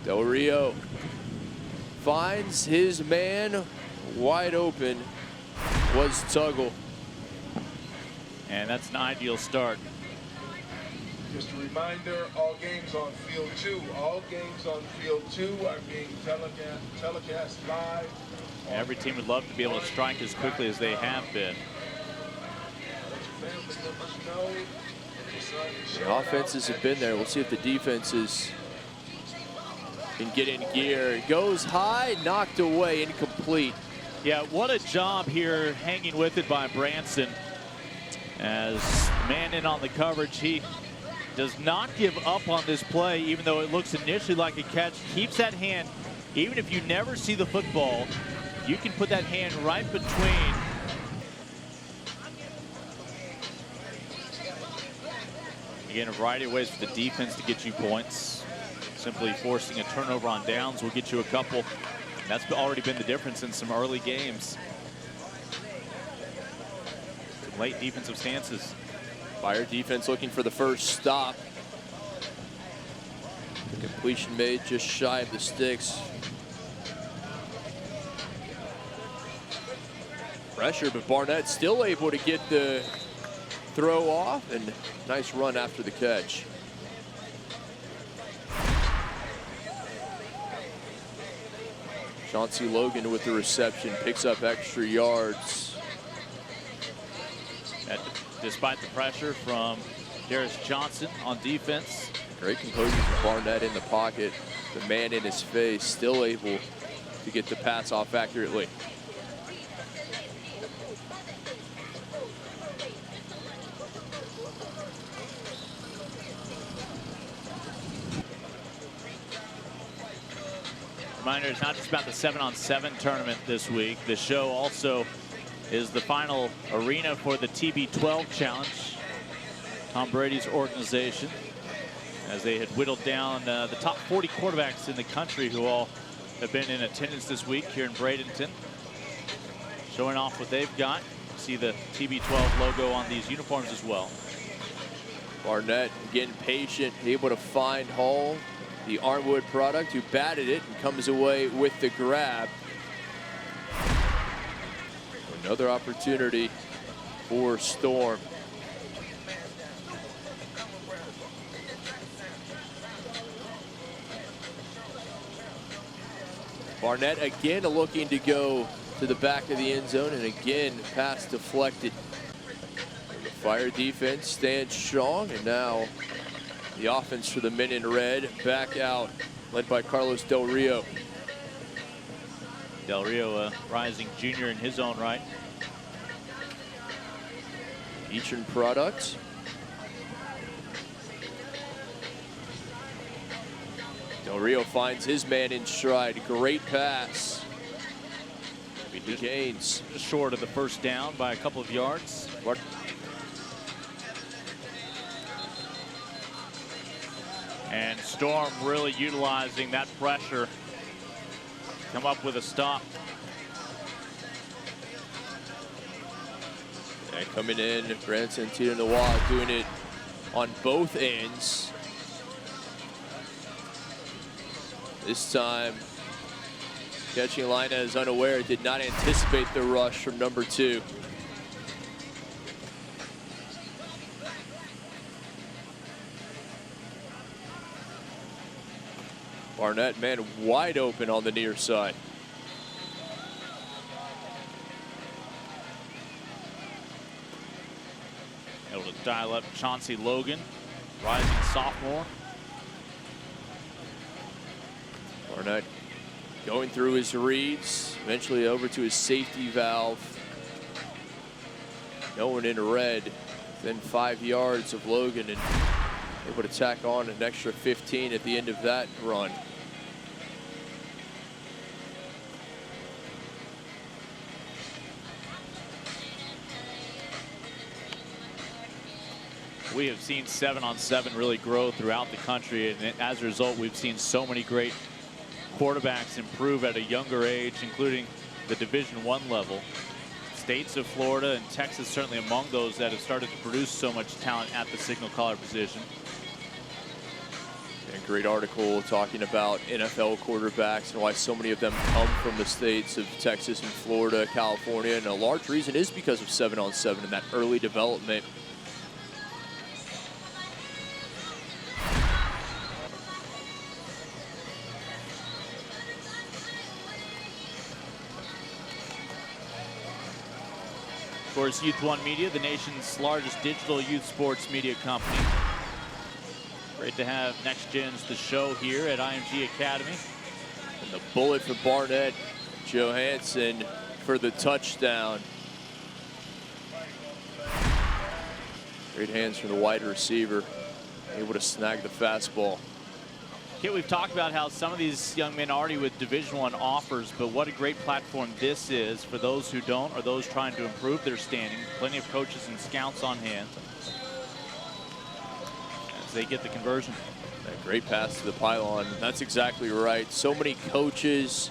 Del Rio finds his man wide open, was Tuggle. And that's an ideal start. Just a reminder, all games on Field 2. All games on Field 2 are being telecast live. Every team would love to be able to strike as quickly as they have been. The offenses have been there. We'll see if the defenses can get in gear. It goes high, knocked away, incomplete. Yeah, what a job here hanging with it by Branson. As man in on the coverage, he does not give up on this play, even though it looks initially like a catch. Keeps that hand, even if you never see the football, you can put that hand right between. Again, a variety of ways for the defense to get you points. Simply forcing a turnover on downs will get you a couple. That's already been the difference in some early games. Some late defensive stances. Fire defense looking for the first stop. The completion made just shy of the sticks. Pressure, but Barnett still able to get the throw off, and nice run after the catch. Chauncey Logan with the reception, picks up extra yards. Despite the pressure from Darius Johnson on defense. Great composure from Barnett in the pocket. The man in his face, still able to get the pass off accurately. Reminder, it's not just about the 7-on-7 tournament this week. The show also is the final arena for the TB12 Challenge, Tom Brady's organization, as they had whittled down the top 40 quarterbacks in the country who all have been in attendance this week here in Bradenton. Showing off what they've got. See the TB12 logo on these uniforms as well. Barnett, again, patient, able to find Hall, the Armwood product, who batted it and comes away with the grab. Another opportunity for Storm. Barnett again looking to go to the back of the end zone, and again pass deflected. The Fire defense stands strong, and now the offense for the men in red back out, led by Carlos Del Rio. Del Rio, a rising junior in his own right. Eastern product. Del Rio finds his man in stride. Great pass. He gains. Just short of the first down by a couple of yards. And Storm really utilizing that pressure. Come up with a stop. And coming in, Branson Youth1 doing it on both ends. This time, catching line is unaware, did not anticipate the rush from number 2. Barnett, man, wide open on the near side. Able to dial up Chauncey Logan, rising sophomore. Barnett going through his reads, eventually over to his safety valve. No one in red, within 5 yards of Logan, and able to tack on an extra 15 at the end of that run. We have seen 7-on-7 really grow throughout the country, and as a result, we've seen so many great quarterbacks improve at a younger age, including the Division I level. States of Florida and Texas certainly among those that have started to produce so much talent at the signal caller position. A great article talking about NFL quarterbacks and why so many of them come from the states of Texas and Florida, California, and a large reason is because of 7-on-7 and that early development. Of course, Youth1 Media, the nation's largest digital youth sports media company. Great to have NextGen's The Show here at IMG Academy. And the bullet for Barnett, Johansson for the touchdown. Great hands from the wide receiver, able to snag the fastball. Kit, we've talked about how some of these young men already with Division I offers, but what a great platform this is for those who don't or those trying to improve their standing. Plenty of coaches and scouts on hand as they get the conversion. That great pass to the pylon. That's exactly right. So many coaches,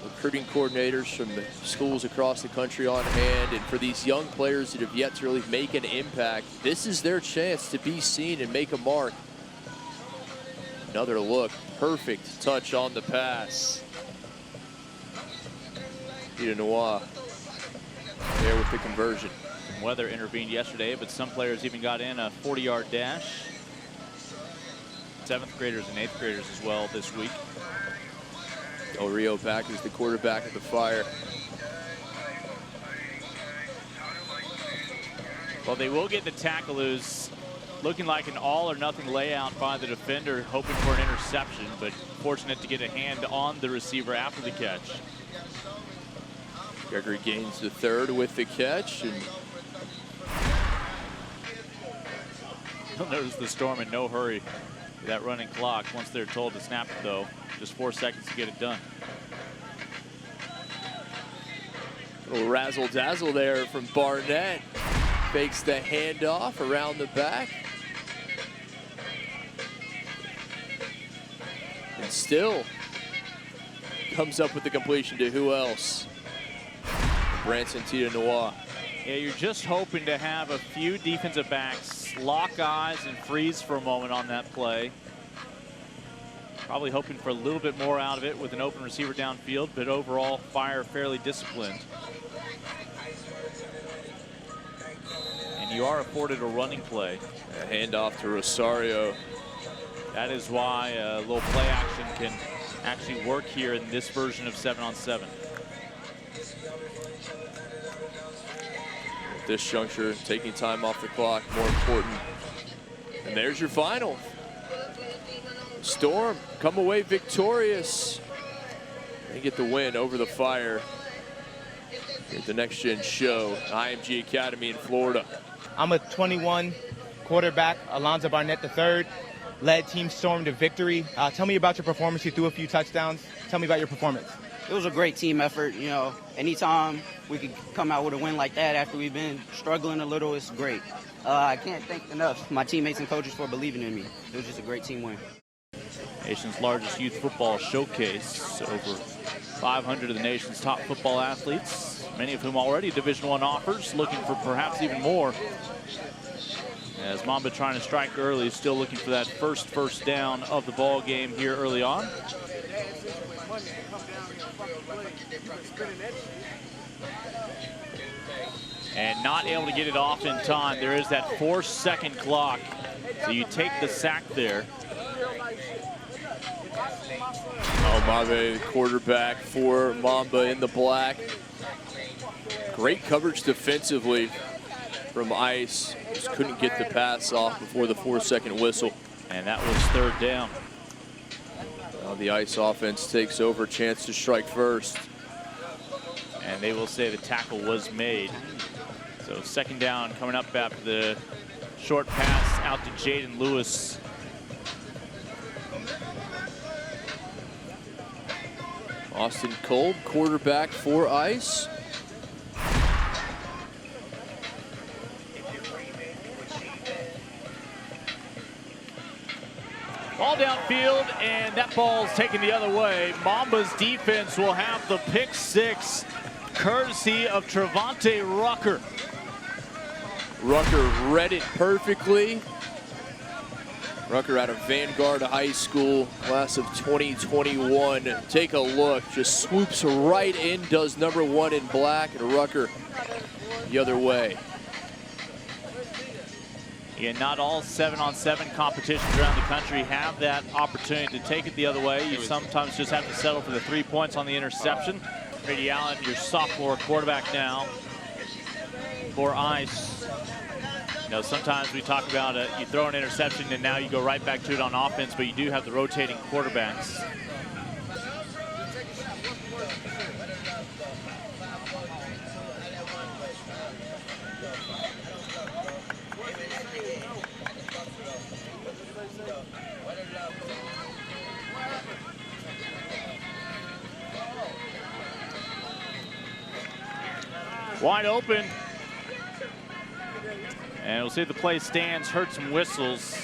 recruiting coordinators from the schools across the country on hand, and for these young players that have yet to really make an impact, this is their chance to be seen and make a mark. Another look, perfect touch on the pass. Peter Noir there with the conversion. Weather intervened yesterday, but some players even got in a 40-yard dash. 7th graders and 8th graders as well this week. Del Rio back as the quarterback of the Fire. Well, they will get the tackle loose. Looking like an all or nothing layout by the defender, hoping for an interception, but fortunate to get a hand on the receiver after the catch. Gregory gains the 3rd with the catch. And you'll notice the Storm in no hurry with that running clock. Once they're told to snap it, though, just 4 seconds to get it done. A little razzle-dazzle there from Barnett. Fakes the handoff around the back. And still comes up with the completion to who else? Branson Tita Noir. Yeah, you're just hoping to have a few defensive backs lock eyes and freeze for a moment on that play. Probably hoping for a little bit more out of it with an open receiver downfield, but overall, Fire fairly disciplined. And you are afforded a running play. A handoff to Rosario. That is why a little play action can actually work here in this version of 7-on-7. At this juncture, taking time off the clock, more important. And there's your final. Storm come away victorious. They get the win over the Fire at the Next Gen Show, IMG Academy in Florida. I'm a 21 quarterback, Alonzo Barnett III. Led Team Storm to victory. Tell me about your performance. You threw a few touchdowns. Tell me about your performance. It was a great team effort. You know, anytime we could come out with a win like that after we've been struggling a little, it's great. I can't thank enough my teammates and coaches for believing in me. It was just a great team win. Nation's largest youth football showcase. Over 500 of the nation's top football athletes, many of whom already Division I offers, looking for perhaps even more. As Mamba trying to strike early, still looking for that first down of the ball game here early on. And not able to get it off in time. There is that 4-second clock. So you take the sack there. Oh, Mave, the quarterback for Mamba in the black. Great coverage defensively from Ice. Just couldn't get the pass off before the 4-second whistle. And that was third down. Now the Ice offense takes over, chance to strike first. And they will say the tackle was made. So second down coming up after the short pass out to Jaden Lewis. Austin Kolb, quarterback for Ice. Ball downfield, and that ball's taken the other way. Mamba's defense will have the pick six, courtesy of Trevante Rucker. Rucker read it perfectly. Rucker out of Vanguard High School, class of 2021. Take a look, just swoops right in, does number one in black, and Rucker the other way. Again, not all 7-on-7 competitions around the country have that opportunity to take it the other way. You sometimes just have to settle for the 3 points on the interception. Brady Allen, your sophomore quarterback now for Ice. You know, sometimes we talk about it, you throw an interception and now you go right back to it on offense, but you do have the rotating quarterbacks. Wide open. And we'll see if the play stands, heard some whistles.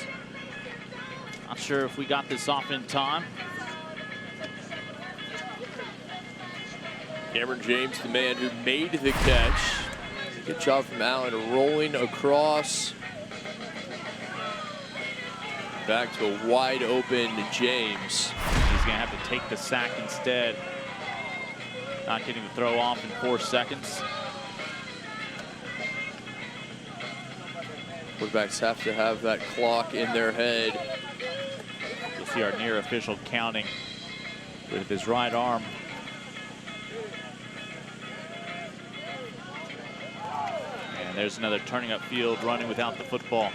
Not sure if we got this off in time. Cameron James, the man who made the catch. Good job from Allen, rolling across. Back to a wide open James. He's gonna have to take the sack instead. Not getting the throw off in 4 seconds. Quarterbacks have to have that clock in their head. You'll see our near official counting with his right arm. And there's another turning up field, running without the football.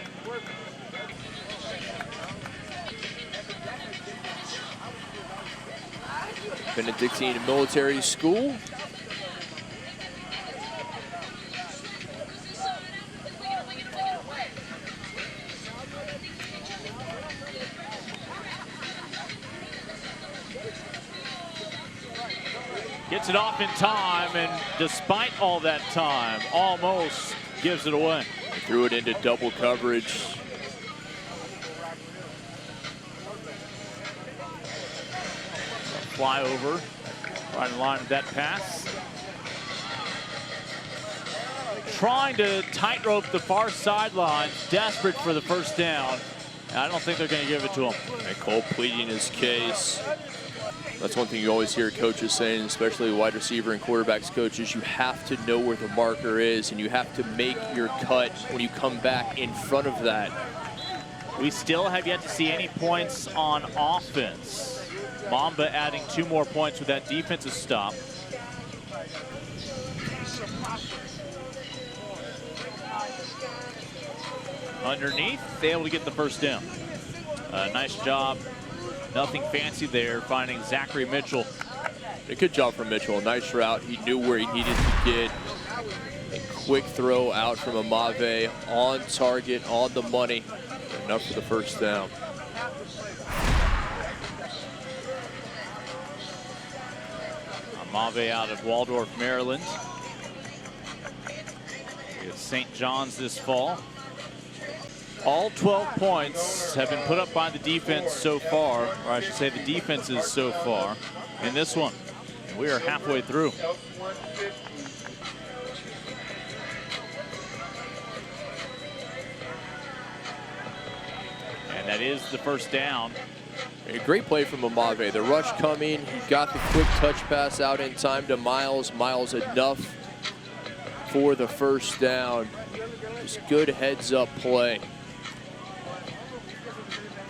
Benedictine Military School. Gets it off in time, and despite all that time, almost gives it away. Threw it into double coverage. Flyover, right in line with that pass. Trying to tightrope the far sideline, desperate for the first down. I don't think they're going to give it to him. And Cole pleading his case. That's one thing you always hear coaches saying, especially wide receiver and quarterbacks coaches, you have to know where the marker is and you have to make your cut when you come back in front of that. We still have yet to see any points on offense. Mamba adding 2 more points with that defensive stop. Underneath, able to get the first down. Nice job. Nothing fancy there, finding Zachary Mitchell. A good job from Mitchell. A nice route. He knew where he needed to get. A quick throw out from Amave, on target, on the money. Enough for the first down. Amave out of Waldorf, Maryland. It's St. John's this fall. All 12 points have been put up by the defense so far, or I should say the defenses so far in this one. And we are halfway through. And that is the first down. A great play from Amave. The rush coming, he got the quick touch pass out in time to Miles. Miles enough for the first down. Just good heads up play.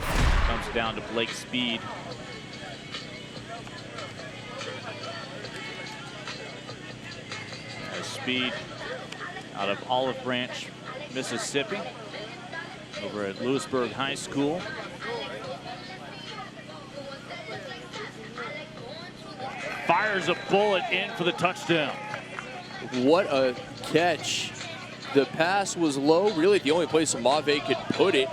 Comes down to Blake Speed. speed out of Olive Branch, Mississippi, over at Lewisburg High School. Fires a bullet in for the touchdown. What a catch. The pass was low, really the only place Amave could put it.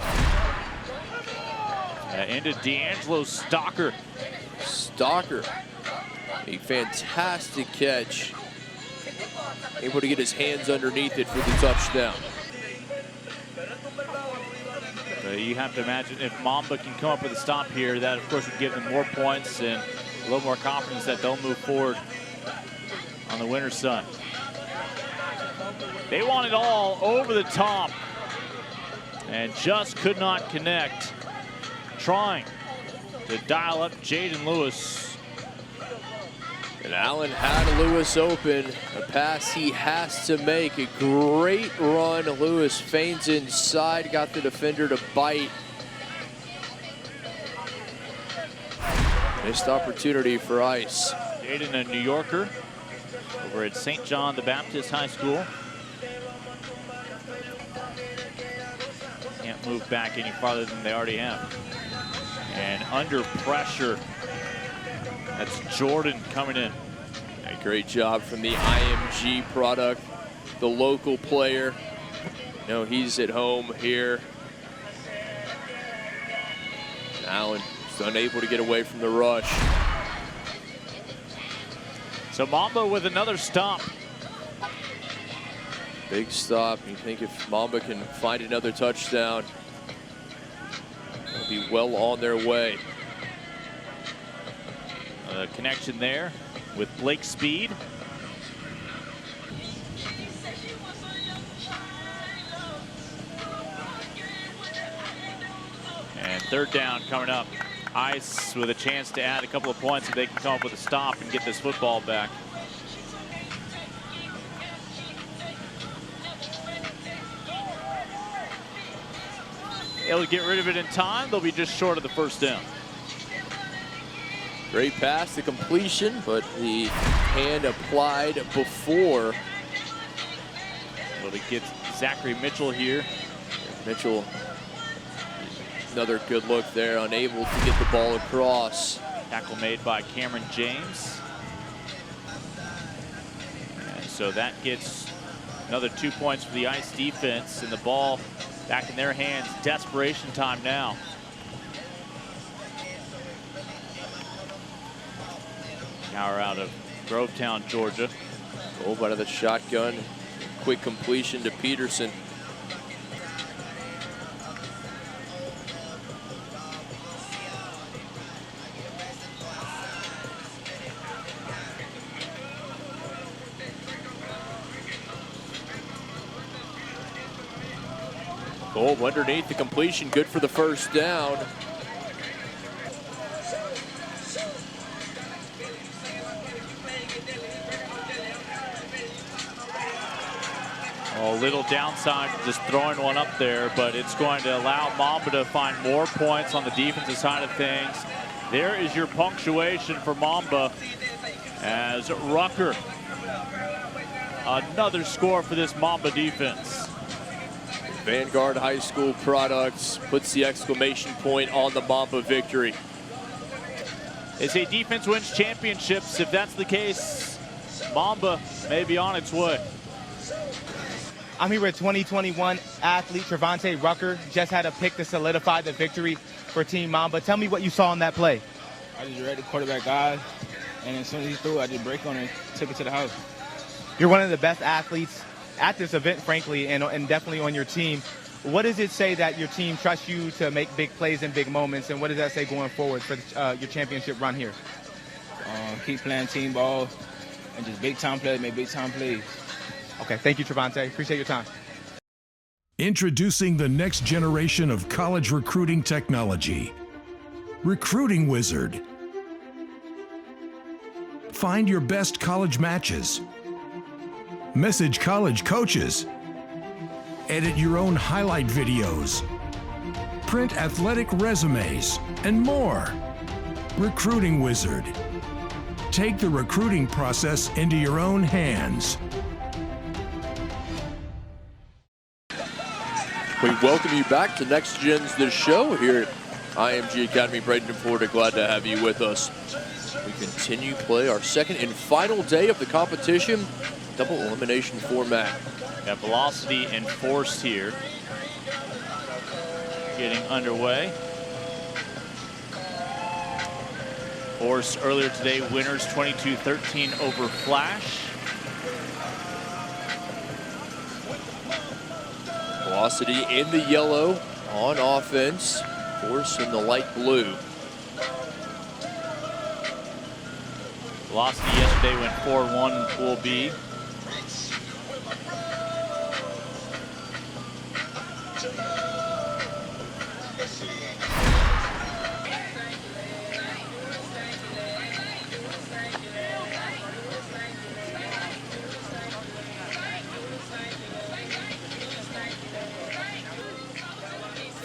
Into D'Angelo Stalker. Stalker, a fantastic catch. Able to get his hands underneath it for the touchdown. So you have to imagine if Mamba can come up with a stop here, that of course would give them more points and a little more confidence that they'll move forward on the winner's son. They want it all over the top and just could not connect. Trying to dial up Jaden Lewis. And Allen had Lewis open. A pass he has to make. A great run. Lewis feigns inside, got the defender to bite. Missed opportunity for Ice. Jaden, a New Yorker, over at St. John the Baptist High School. Can't move back any farther than they already have. And under pressure, that's Jordan coming in. A great job from the IMG product, the local player. You know, he's at home here. Allen is unable to get away from the rush. So Mamba with another stop. Big stop. You think if Mamba can find another touchdown, they'll be well on their way. A connection there with Blake Speed. And third down coming up. Ice with a chance to add a couple of points if they can come up with a stop and get this football back. Able to get rid of it in time. They'll be just short of the first down. Great pass to completion, but the hand applied before. Able to get Zachary Mitchell here. Mitchell, another good look there, unable to get the ball across. Tackle made by Cameron James. And so that gets another 2 points for the Ice defense, and the ball back in their hands. Desperation time now. Power out of Grovetown, Georgia. Goal out of the shotgun. Quick completion to Peterson. Goal underneath the completion, good for the first down. A little downside to just throwing one up there, but it's going to allow Mamba to find more points on the defensive side of things. There is your punctuation for Mamba as Rucker. Another score for this Mamba defense. Vanguard High School products puts the exclamation point on the Mamba victory. They say defense wins championships. If that's the case, Mamba may be on its way. I'm here with 2021 athlete Trevante Rucker. Just had a pick to solidify the victory for Team Mamba. Tell me what you saw on that play. I just read the quarterback guy, and as soon as he threw, I just break on it, took it to the house. You're one of the best athletes at this event, frankly, and definitely on your team. What does it say that your team trusts you to make big plays in big moments, and what does that say going forward for your championship run here? Keep playing team ball and just big-time players make big-time plays. Okay, thank you, Trevante. Appreciate your time. Introducing the next generation of college recruiting technology. Recruiting Wizard. Find your best college matches. Message college coaches. Edit your own highlight videos. Print athletic resumes, and more. Recruiting Wizard. Take the recruiting process into your own hands. We welcome you back to NextGen's The Show here at IMG Academy, Bradenton, Florida. Glad to have you with us. We continue play our second and final day of the competition, double elimination format. Got velocity and force here. Getting underway. Force earlier today, winners 22-13 over Flash. Velocity in the yellow on offense. Force in the light blue. Velocity yesterday went 4-1 in Pool B.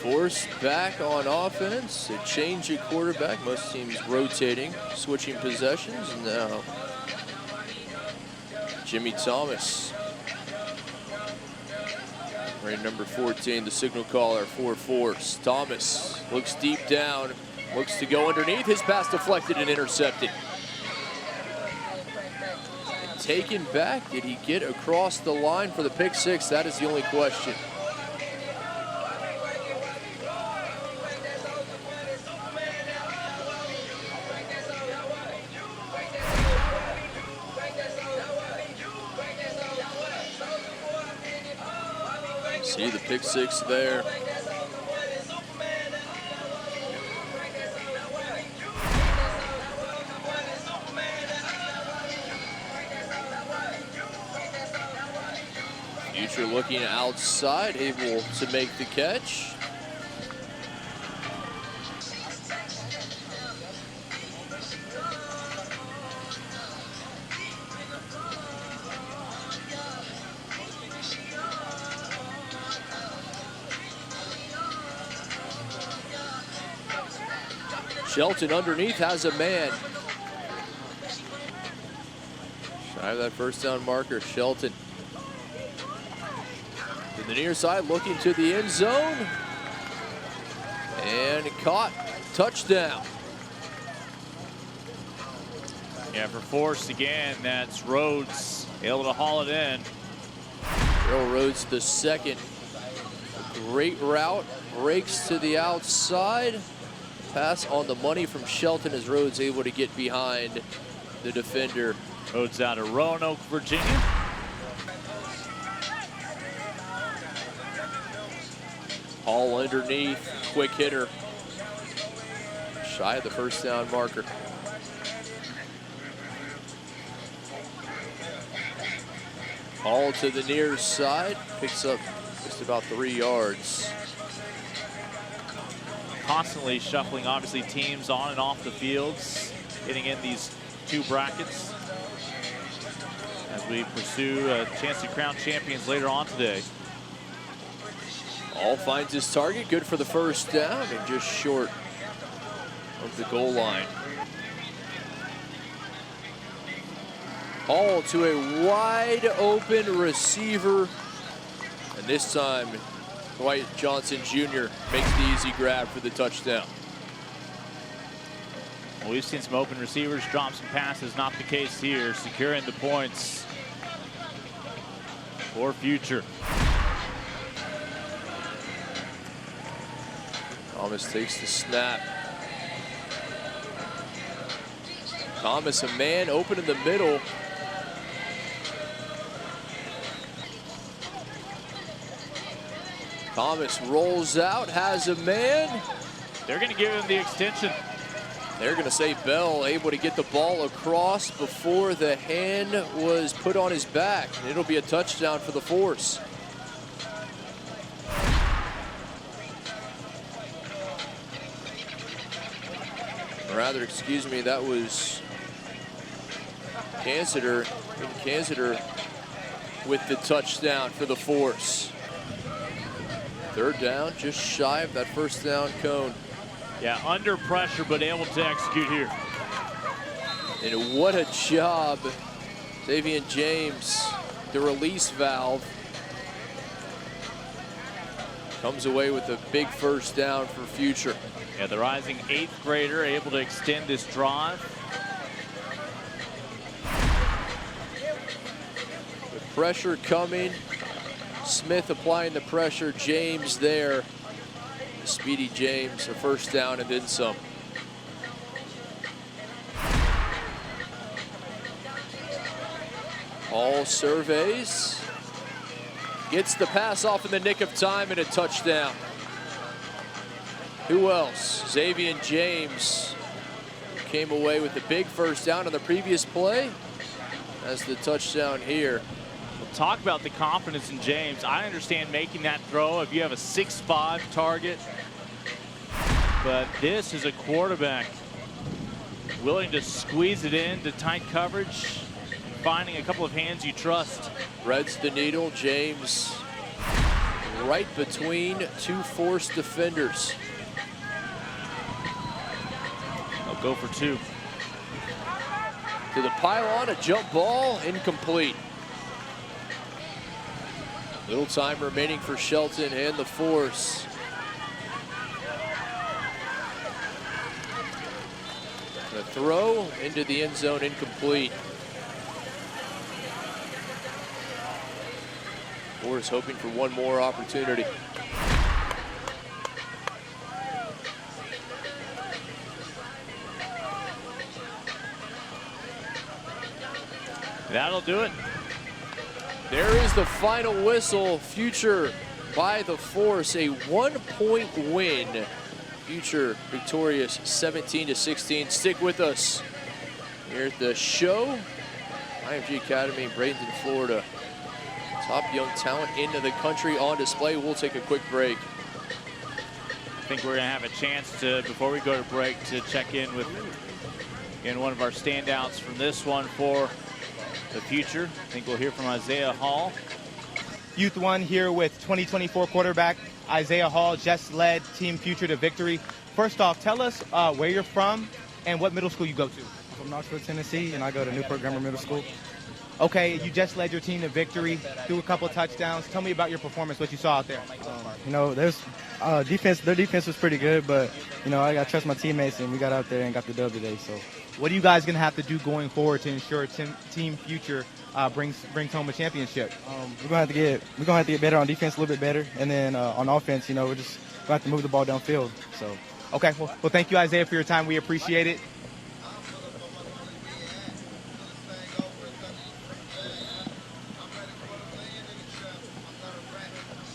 Force back on offense, a change at quarterback. Most teams rotating, switching possessions. And now Jimmy Thomas, wearing number 14, the signal caller for Force. Thomas looks deep down, looks to go underneath. His pass deflected and intercepted. And taken back, did he get across the line for the pick six? That is the only question. See the pick six there. Future looking outside, able to make the catch. Shelton underneath has a man. Shy of that first down marker, Shelton. To the near side, looking to the end zone. And caught, touchdown. Yeah, for Force again, that's Rhodes able to haul it in. Earl Rhodes the second. A great route, breaks to the outside. Pass on the money from Shelton as Rhodes able to get behind the defender. Rhodes out of Roanoke, Virginia. All underneath, quick hitter. Shy of the first down marker. All to the near side, picks up just about 3 yards. Constantly shuffling, obviously, teams on and off the fields, getting in these two brackets as we pursue a chance to crown champions later on today. All finds his target, good for the first down, and just short of the goal line. All to a wide open receiver, and this time Dwight Johnson Jr. makes the easy grab for the touchdown. Well, we've seen some open receivers drop some passes, not the case here, securing the points for Future. Thomas takes the snap. Thomas, a man open in the middle. Thomas rolls out, has a man. They're going to give him the extension. They're going to say Bell able to get the ball across before the hand was put on his back. And it'll be a touchdown for the Force. Or rather, excuse me, that was Cansider with the touchdown for the Force. Third down, just shy of that first down cone. Yeah, under pressure, but able to execute here. And what a job, Davian James, the release valve. Comes away with a big first down for Future. Yeah, the rising 8th grader able to extend this drive. With pressure coming, Smith applying the pressure, James there. Speedy James, a first down and then some. Hall surveys. Gets the pass off in the nick of time and a touchdown. Who else? Xavier James came away with the big first down on the previous play. That's the touchdown here. We'll talk about the confidence in James. I understand making that throw if you have a 6'5" target. But this is a quarterback willing to squeeze it into tight coverage, finding a couple of hands you trust. Threads the needle. James right between two forced defenders. They'll go for 2. To the pylon, a jump ball, incomplete. Little time remaining for Shelton and the force. The throw into the end zone, incomplete. Force hoping for one more opportunity. That'll do it. There is the final whistle. Future by the force, a 1-point win. Future victorious 17-16. Stick with us here at the show. IMG Academy, Bradenton, Florida. Top young talent into the country on display. We'll take a quick break. I think we're going to have a chance to, before we go to break, to check in with one of our standouts from this one for the future. I think we'll hear from Isaiah Hall. Youth 1 here with 2024 quarterback Isaiah Hall, just led Team Future to victory. First off, tell us where you're from and what middle school you go to. I'm from Knoxville, Tennessee, and I go to Newport Grammar Middle School. Okay, you just led your team to victory, threw a couple of touchdowns. Tell me about your performance, what you saw out there. You know, their defense was pretty good, but, you know, I got to trust my teammates, and we got out there and got the dub today. So, what are you guys going to have to do going forward to ensure Team Future brings home a championship? we're gonna have to get better on defense, a little bit better, and then on offense, you know, we're just going to have to move the ball downfield. So, okay, well, thank you, Isaiah, for your time. We appreciate it.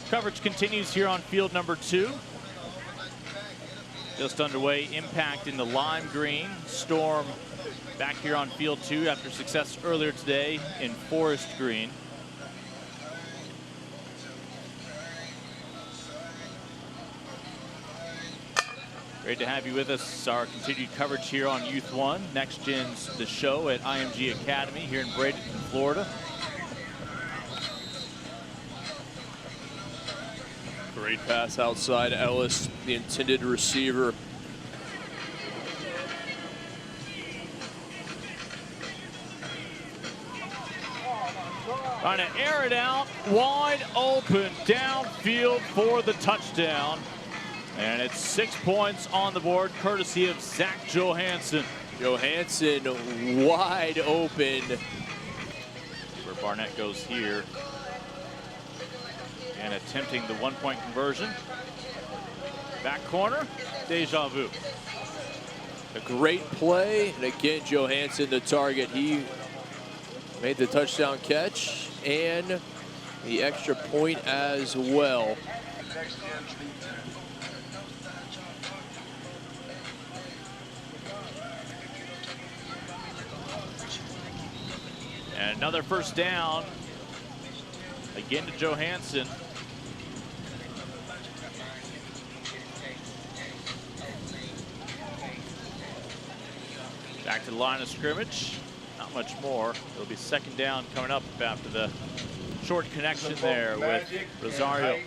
Coverage continues here on field number 2. Just underway, impact in the lime green. Storm back here on field 2 after success earlier today in forest green. Great to have you with us. Our continued coverage here on Youth 1. NextGen's The Show at IMG Academy here in Bradenton, Florida. Great pass outside Ellis, the intended receiver. Trying to air it out, wide open, downfield for the touchdown. And it's 6 points on the board, courtesy of Zach Johansson. Johansson wide open. Where Barnett goes here. And attempting the 1-point conversion. Back corner, deja vu. A great play, and again, Johansson the target. He made the touchdown catch and the extra point as well. And another first down. Again to Johansson. Back to the line of scrimmage. Not much more. It'll be second down coming up after the short connection there with Rosario.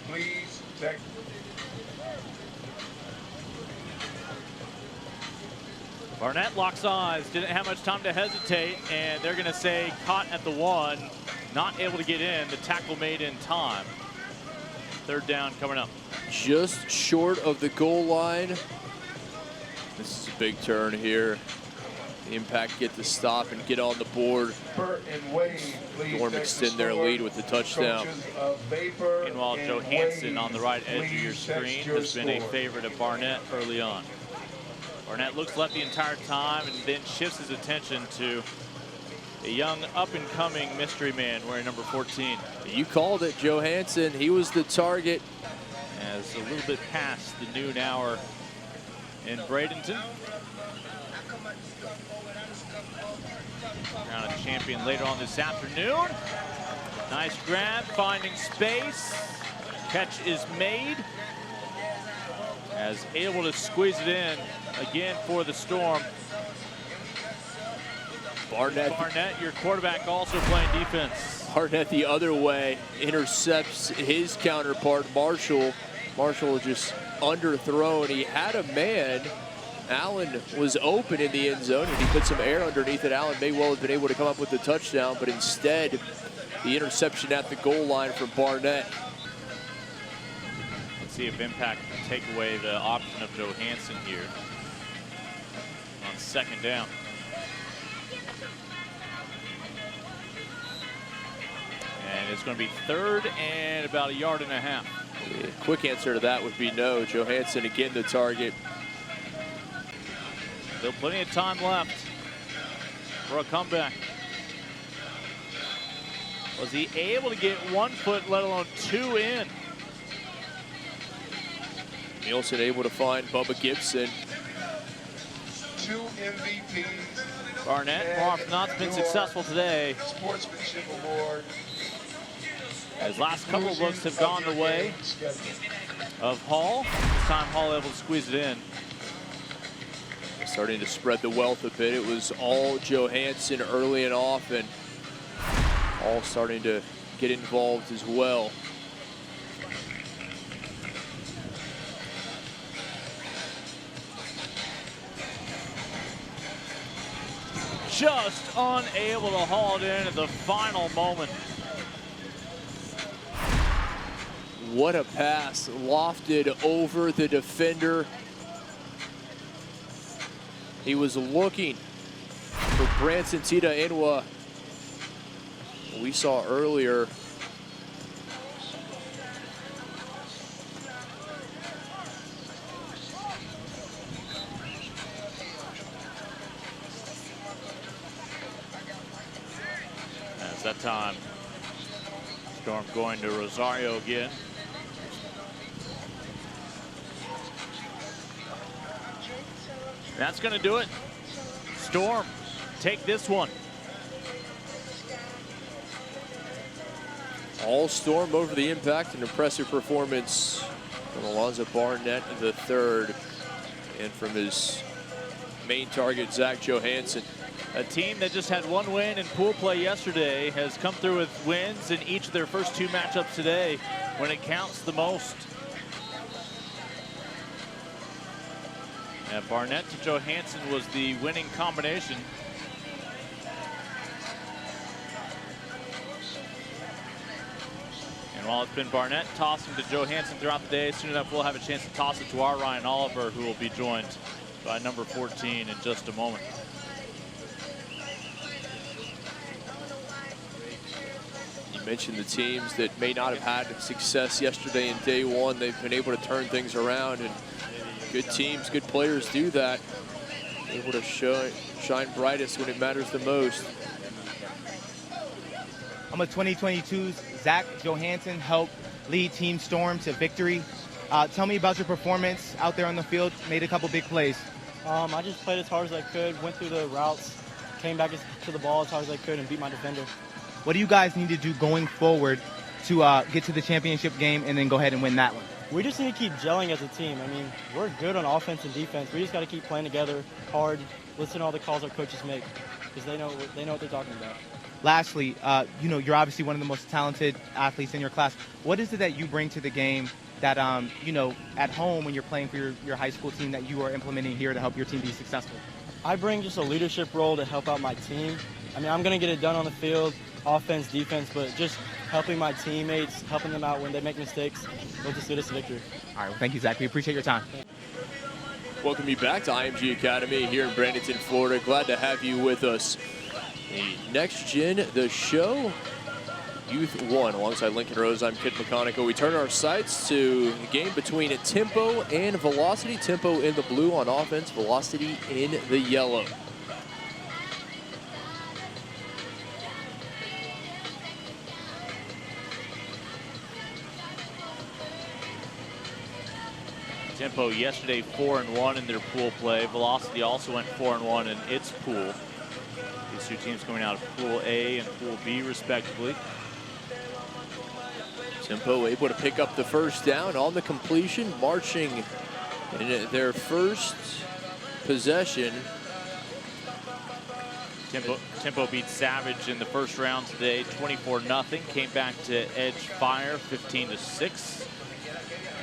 Please check. Barnett locks eyes, didn't have much time to hesitate, and they're going to say caught at the 1, not able to get in. The tackle made in time. Third down coming up. Just short of the goal line. This is a big turn here. The Impact get the stop and get on the board. Storm extend their lead with the touchdown. Meanwhile, Johansson on the right edge of your screen has been a favorite of Barnett early on. Barnett looks left the entire time and then shifts his attention to a young up-and-coming mystery man wearing number 14. You called it, Johansson. He was the target. As a little bit past the noon hour in Bradenton. Crowned a champion later on this afternoon. Nice grab, finding space. Catch is made. As able to squeeze it in again for the Storm. Barnett, your quarterback, also playing defense. Barnett the other way, intercepts his counterpart, Marshall. Marshall just underthrown. He had a man. Allen was open in the end zone, and he put some air underneath it. Allen may well have been able to come up with the touchdown, but instead, the interception at the goal line from Barnett. Let's see if Impact can take away the option of Johansson here on second down. And it's going to be third and about 1.5 yards. Yeah, quick answer to that would be no. Johansson again the target. Still plenty of time left for a comeback. Was he able to get 1 foot, let alone 2 in? Nielsen able to find Bubba Gibson. 2 MVPs. Barnett, more often not been successful today. Sportsmanship award. His last couple of looks have gone the way of Hall. This time Hall able to squeeze it in. Starting to spread the wealth a bit. It was all Johansson early and often. All starting to get involved as well. Just unable to haul it in at the final moment. What a pass, lofted over the defender. He was looking for Branson Tita Inwa. We saw earlier. As that time, Storm going to Rosario again. That's going to do it. Storm, take this one. All Storm over the Impact. An impressive performance from Alonzo Barnett the third, and from his main target, Zach Johansson. A team that just had 1 win in pool play yesterday has come through with wins in each of their first 2 matchups today when it counts the most. And Barnett to Johansson was the winning combination. And while it's been Barnett tossing to Johansson throughout the day, soon enough we'll have a chance to toss it to our Ryan Oliver, who will be joined by number 14 in just a moment. You mentioned the teams that may not have had success yesterday in day one. They've been able to turn things around, and good teams, good players do that. Able to shine brightest when it matters the most. I'm a 2022's Zach Johansson helped lead Team Storm to victory. Tell me about your performance out there on the field. Made a couple big plays. I just played as hard as I could, went through the routes, came back to the ball as hard as I could, and beat my defender. What do you guys need to do going forward to get to the championship game and then go ahead and win that one? We just need to keep gelling as a team. I mean, we're good on offense and defense. We just got to keep playing together hard, listen to all the calls our coaches make, because they know what they're talking about. Lastly, you're obviously one of the most talented athletes in your class. What is it that you bring to the game that, at home when you're playing for your high school team that you are implementing here to help your team be successful? I bring just a leadership role to help out my team. I mean, I'm going to get it done on the field, offense, defense, but just helping my teammates, helping them out when they make mistakes. Will just get us a victory. All right, well, thank you, Zach. We appreciate your time. Welcome you back to IMG Academy here in Bradenton, Florida. Glad to have you with us. The Next Gen, the show, Youth1, alongside Lincoln Rose. I'm Kid Meconico. We turn our sights to the game between Tempo and Velocity. Tempo in the blue on offense, Velocity in the yellow. Tempo yesterday 4-1 in their pool play. Velocity also went 4-1 in its pool. These two teams coming out of Pool A and Pool B respectively. Tempo able to pick up the first down on the completion, marching in their first possession. Tempo beat Savage in the first round today, 24-0. Came back to edge fire, 15-6.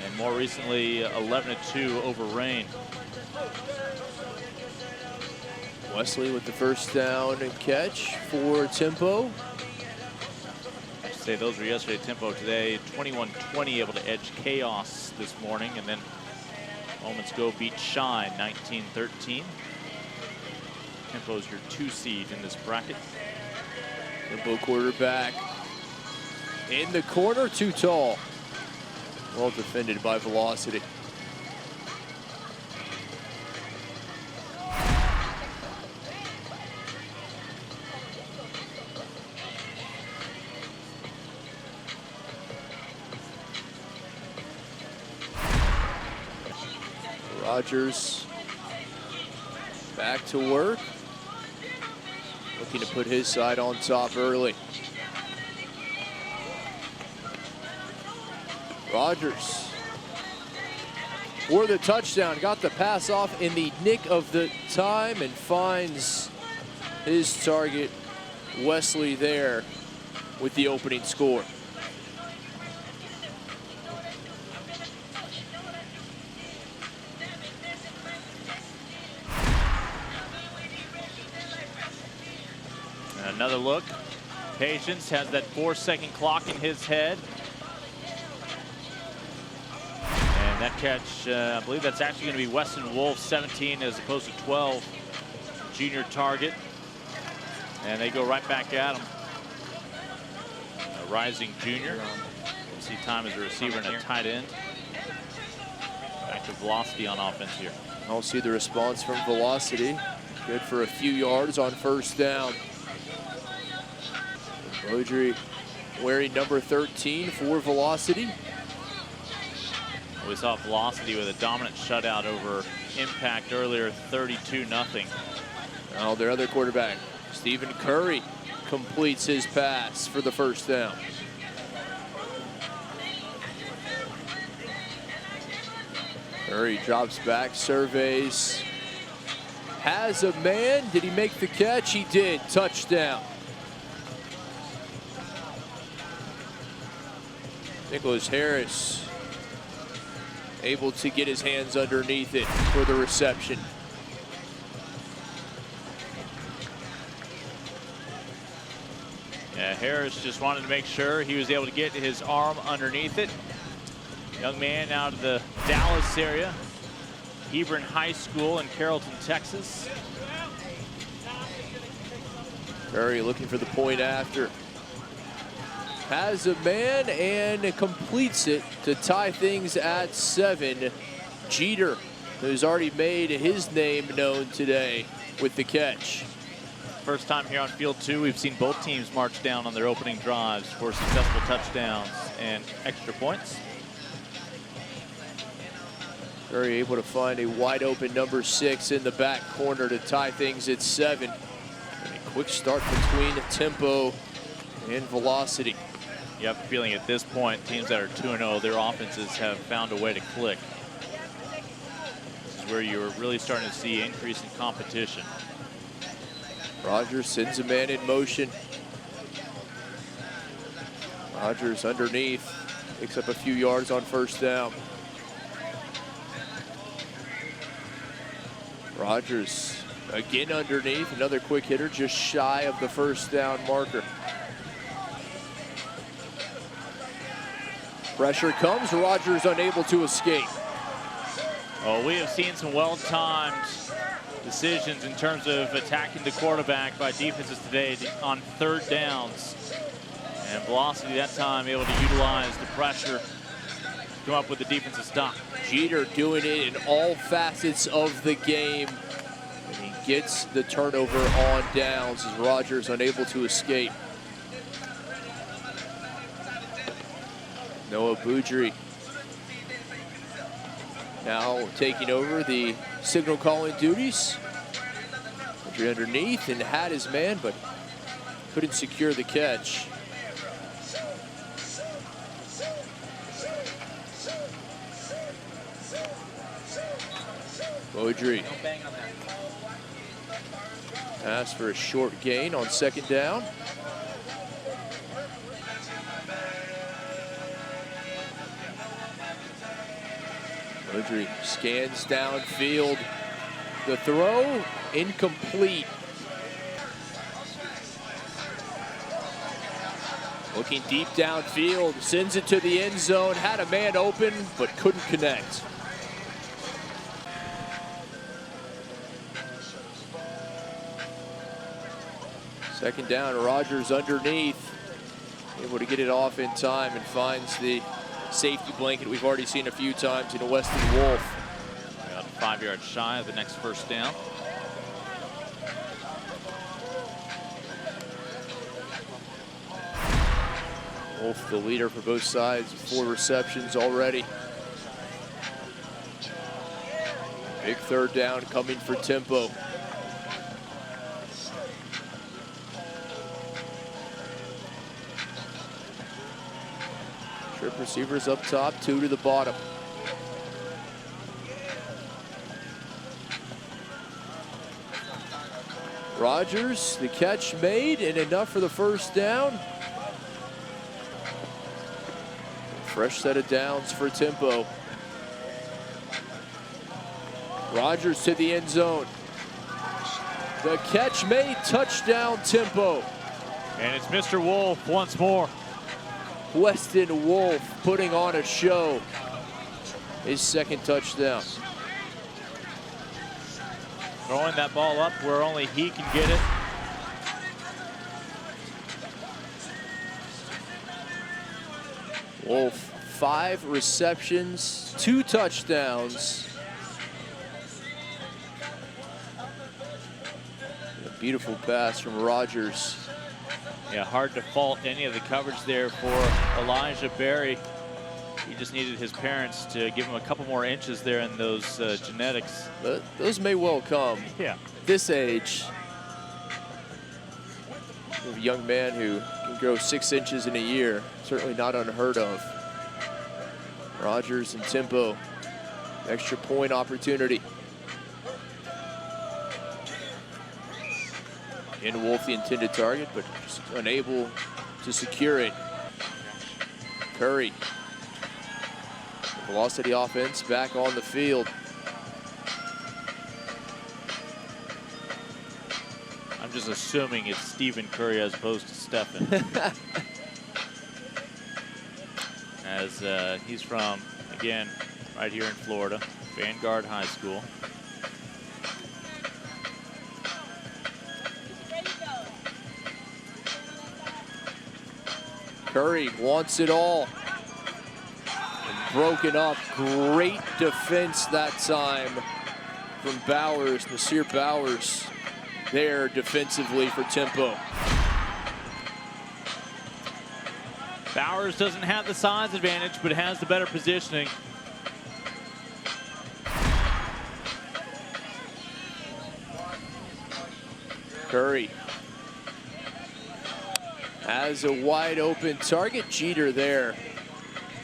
And more recently, 11-2 over Rain. Wesley with the first down and catch for Tempo. I should say those were yesterday. Tempo today, 21-20, able to edge Chaos this morning, and then moments ago beat Shine, 19-13. Tempo's your 2 seed in this bracket. Tempo quarterback in the corner, too tall. Well defended by Velocity. Rogers back to work. Looking to put his side on top early. Rogers for the touchdown, got the pass off in the nick of the time and finds his target, Wesley, there with the opening score. And another look. Patience has that 4-second clock in his head. And that catch, I believe that's actually going to be Weston Wolf, 17 as opposed to 12, junior target. And they go right back at him. A rising junior. We'll see time as a receiver and a tight end. Back to Velocity on offense here. I'll see the response from Velocity. Good for a few yards on first down. Beaudry wearing number 13 for Velocity. We saw Velocity with a dominant shutout over Impact earlier, 32-0. Now their other quarterback, Stephen Curry, completes his pass for the first down. Curry drops back, surveys, has a man. Did he make the catch? He did. Touchdown. Nicholas Harris able to get his hands underneath it for the reception. Yeah, Harris just wanted to make sure he was able to get his arm underneath it. Young man out of the Dallas area, Hebron High School in Carrollton, Texas. Curry looking for the point after. Has a man and completes it to tie things at 7. Jeter, who's already made his name known today with the catch. First time here on Field 2, we've seen both teams march down on their opening drives for successful touchdowns and extra points. Curry able to find a wide open number 6 in the back corner to tie things at 7. And a quick start between Tempo and Velocity. You have a feeling at this point, teams that are 2-0, their offenses have found a way to click. This is where you're really starting to see increase in competition. Rogers sends a man in motion. Rogers underneath, picks up a few yards on first down. Rogers again underneath, another quick hitter just shy of the first down marker. Pressure comes, Rogers unable to escape. Oh, we have seen some well-timed decisions in terms of attacking the quarterback by defenses today on third downs. And Velocity that time able to utilize the pressure, come up with the defensive stop. Jeter doing it in all facets of the game. And he gets the turnover on downs as Rogers unable to escape. Noah Boudry now taking over the signal calling duties. Boudry underneath and had his man, but couldn't secure the catch. Boudry asked for a short gain on second down. Boudry scans downfield. The throw incomplete. Looking deep downfield, sends it to the end zone, had a man open, but couldn't connect. Second down, Rogers underneath, able to get it off in time and finds the safety blanket we've already seen a few times in Weston Wolf. About 5 yards shy of the next first down. Wolf, the leader for both sides, 4 receptions already. Big third down coming for Tempo. Trip receivers up top, 2 to the bottom. Rogers, the catch made and enough for the first down. Fresh set of downs for Tempo. Rogers to the end zone. The catch made, touchdown Tempo. And it's Mr. Wolf once more. Weston Wolf putting on a show. His second touchdown. Throwing that ball up where only he can get it. Wolf, 5 receptions, 2 touchdowns. A beautiful pass from Rogers. Yeah, hard to fault any of the coverage there for Elijah Berry. He just needed his parents to give him a couple more inches there in those genetics. But those may well come. Yeah. This age. A young man who can grow 6 inches in a year. Certainly not unheard of. Rogers and Tempo. Extra point opportunity. In Wolf, the intended target, but just unable to secure it. Curry. Velocity offense back on the field. I'm just assuming it's Stephen Curry as opposed to Stephen. As he's from, again, right here in Florida, Vanguard High School. Curry wants it all. And broken up. Great defense that time from Bowers, Nasir Bowers, there defensively for Tempo. Bowers doesn't have the size advantage, but has the better positioning. Curry has a wide open target. Jeter there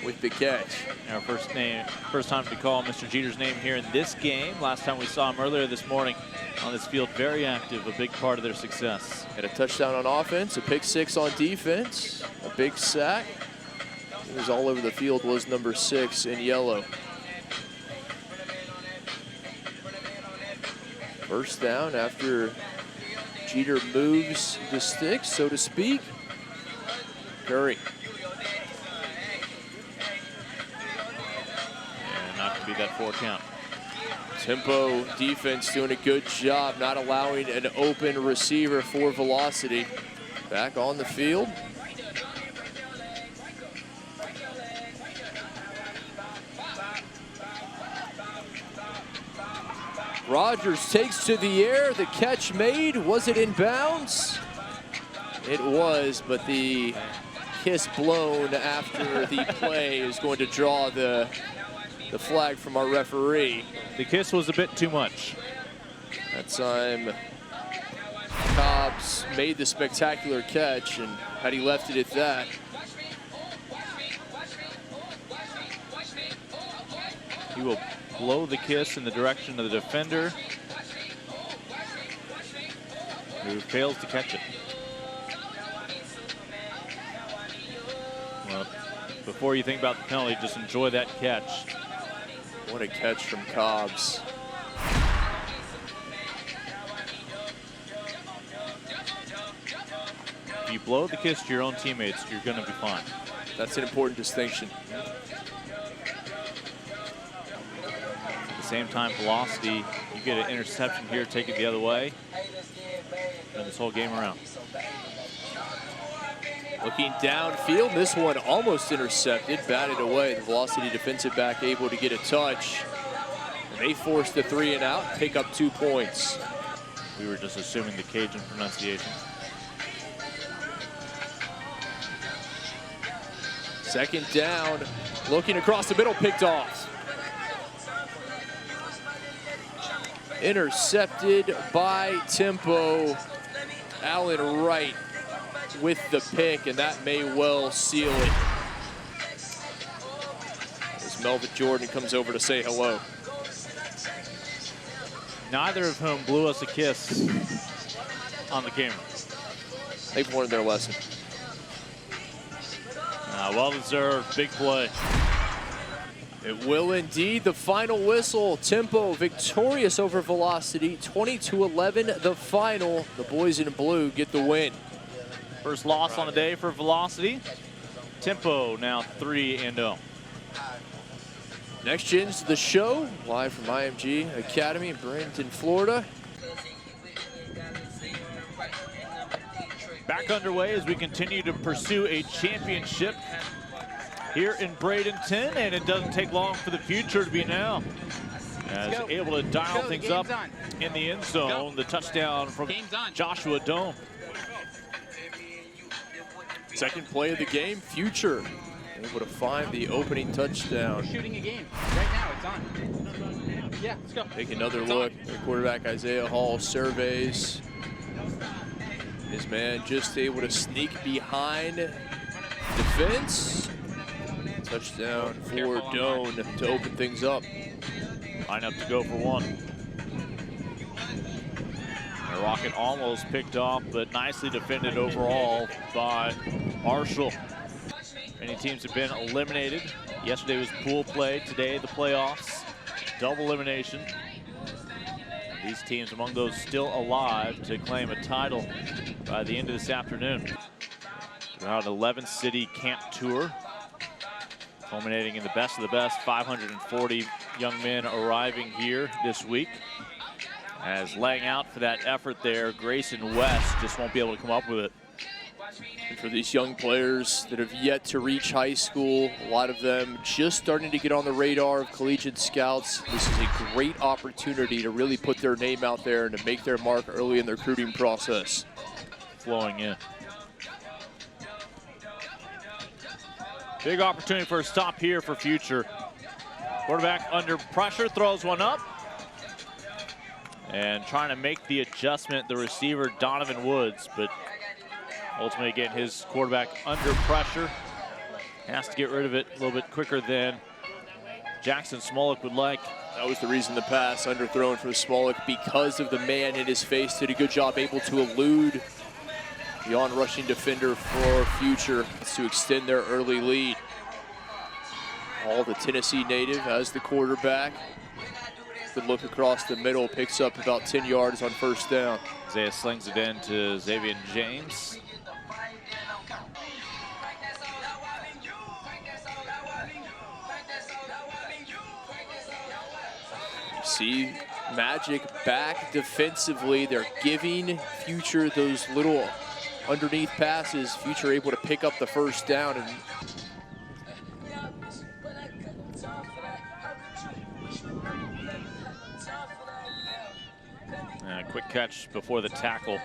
with the catch. Our first time to call Mr. Jeter's name here in this game. Last time we saw him earlier this morning on this field, very active, a big part of their success. Had a touchdown on offense, a pick 6 on defense, a big sack. He was all over the field, was number 6 in yellow. First down after Jeter moves the sticks, so to speak. Curry. be that 4 count. Tempo defense doing a good job not allowing an open receiver for Velocity. Back on the field. Rogers takes to the air. The catch made. Was it in bounds? It was, but the kiss blown after the play is going to draw the flag from our referee. The kiss was a bit too much. That time, Cobbs made the spectacular catch, and had he left it at that, he will blow the kiss in the direction of the defender, who fails to catch it. Well, before you think about the penalty, just enjoy that catch. What a catch from Cobbs. If you blow the kiss to your own teammates, you're going to be fine. That's an important distinction. At the same time, Velocity, you get an interception here, take it the other way, turn this whole game around. Looking downfield, this one almost intercepted, batted away. The Velocity defensive back able to get a touch. And they force the 3 and out, pick up 2 points. We were just assuming the Cajun pronunciation. Second down, looking across the middle, picked off. Intercepted by Tempo. Allen Wright with the pick, and that may well seal it. As Melvin Jordan comes over to say hello. Neither of whom blew us a kiss on the camera. They've learned their lesson. Well-deserved, big play. It will indeed. The final whistle. Tempo victorious over Velocity. 20-11 the final. The boys in blue get the win. First loss on the day for Velocity. Tempo now 3-0. NextGen's The Show, live from IMG Academy in Bradenton, Florida. Back underway as we continue to pursue a championship here in Bradenton, and it doesn't take long for the future to be now. As able to dial things up in the end zone, the touchdown from Joshua Doan. Second play of the game, Future able to find the opening touchdown. We're shooting a game right now. It's on. Yeah, let's go. Take another look. The quarterback Isaiah Hall surveys. His man just able to sneak behind defense. Touchdown for Doan to open things up. Line up to go for 1. The Rocket almost picked off, but nicely defended overall by Marshall. Many teams have been eliminated. Yesterday was pool play. Today, the playoffs. Double elimination. These teams among those still alive to claim a title by the end of this afternoon. Throughout an 11-city camp tour, culminating in the best of the best, 540 young men arriving here this week. As laying out for that effort there, Grayson West just won't be able to come up with it. And for these young players that have yet to reach high school, a lot of them just starting to get on the radar of collegiate scouts, this is a great opportunity to really put their name out there and to make their mark early in their recruiting process. Flowing in. Big opportunity for a stop here for Future. Quarterback under pressure, throws one up. And trying to make the adjustment, the receiver, Donovan Woods, but ultimately, again, his quarterback under pressure. Has to get rid of it a little bit quicker than Jackson Smolik would like. That was the reason the pass underthrown for Smolik, because of the man in his face. Did a good job able to elude the on-rushing defender for Future to extend their early lead. All the Tennessee native as the quarterback. Good look across the middle, picks up about 10 yards on first down. Isaiah slings it in to Xavier James. See Magic back defensively. They're giving Future those little underneath passes. Future able to pick up the first down. And a quick catch before the tackle.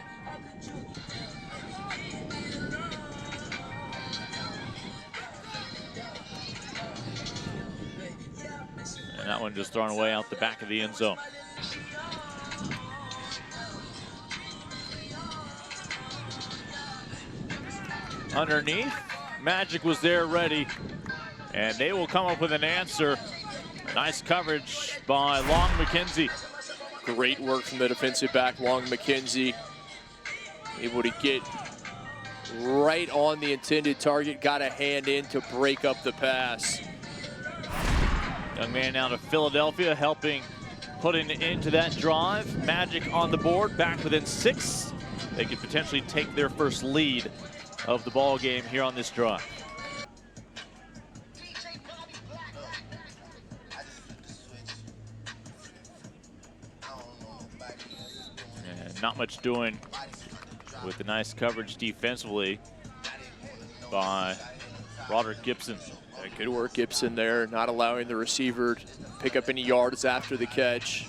And that one just thrown away out the back of the end zone. Underneath, Magic was there ready, and they will come up with an answer. Nice coverage by Long McKenzie. Great work from the defensive back, Long McKenzie. Able to get right on the intended target, got a hand in to break up the pass. Young man out of Philadelphia helping put it into that drive. Magic on the board, back within 6. They could potentially take their first lead of the ball game here on this drive. And not much doing with the nice coverage defensively by Roderick Gibson. Good work, Gibson there, not allowing the receiver to pick up any yards after the catch.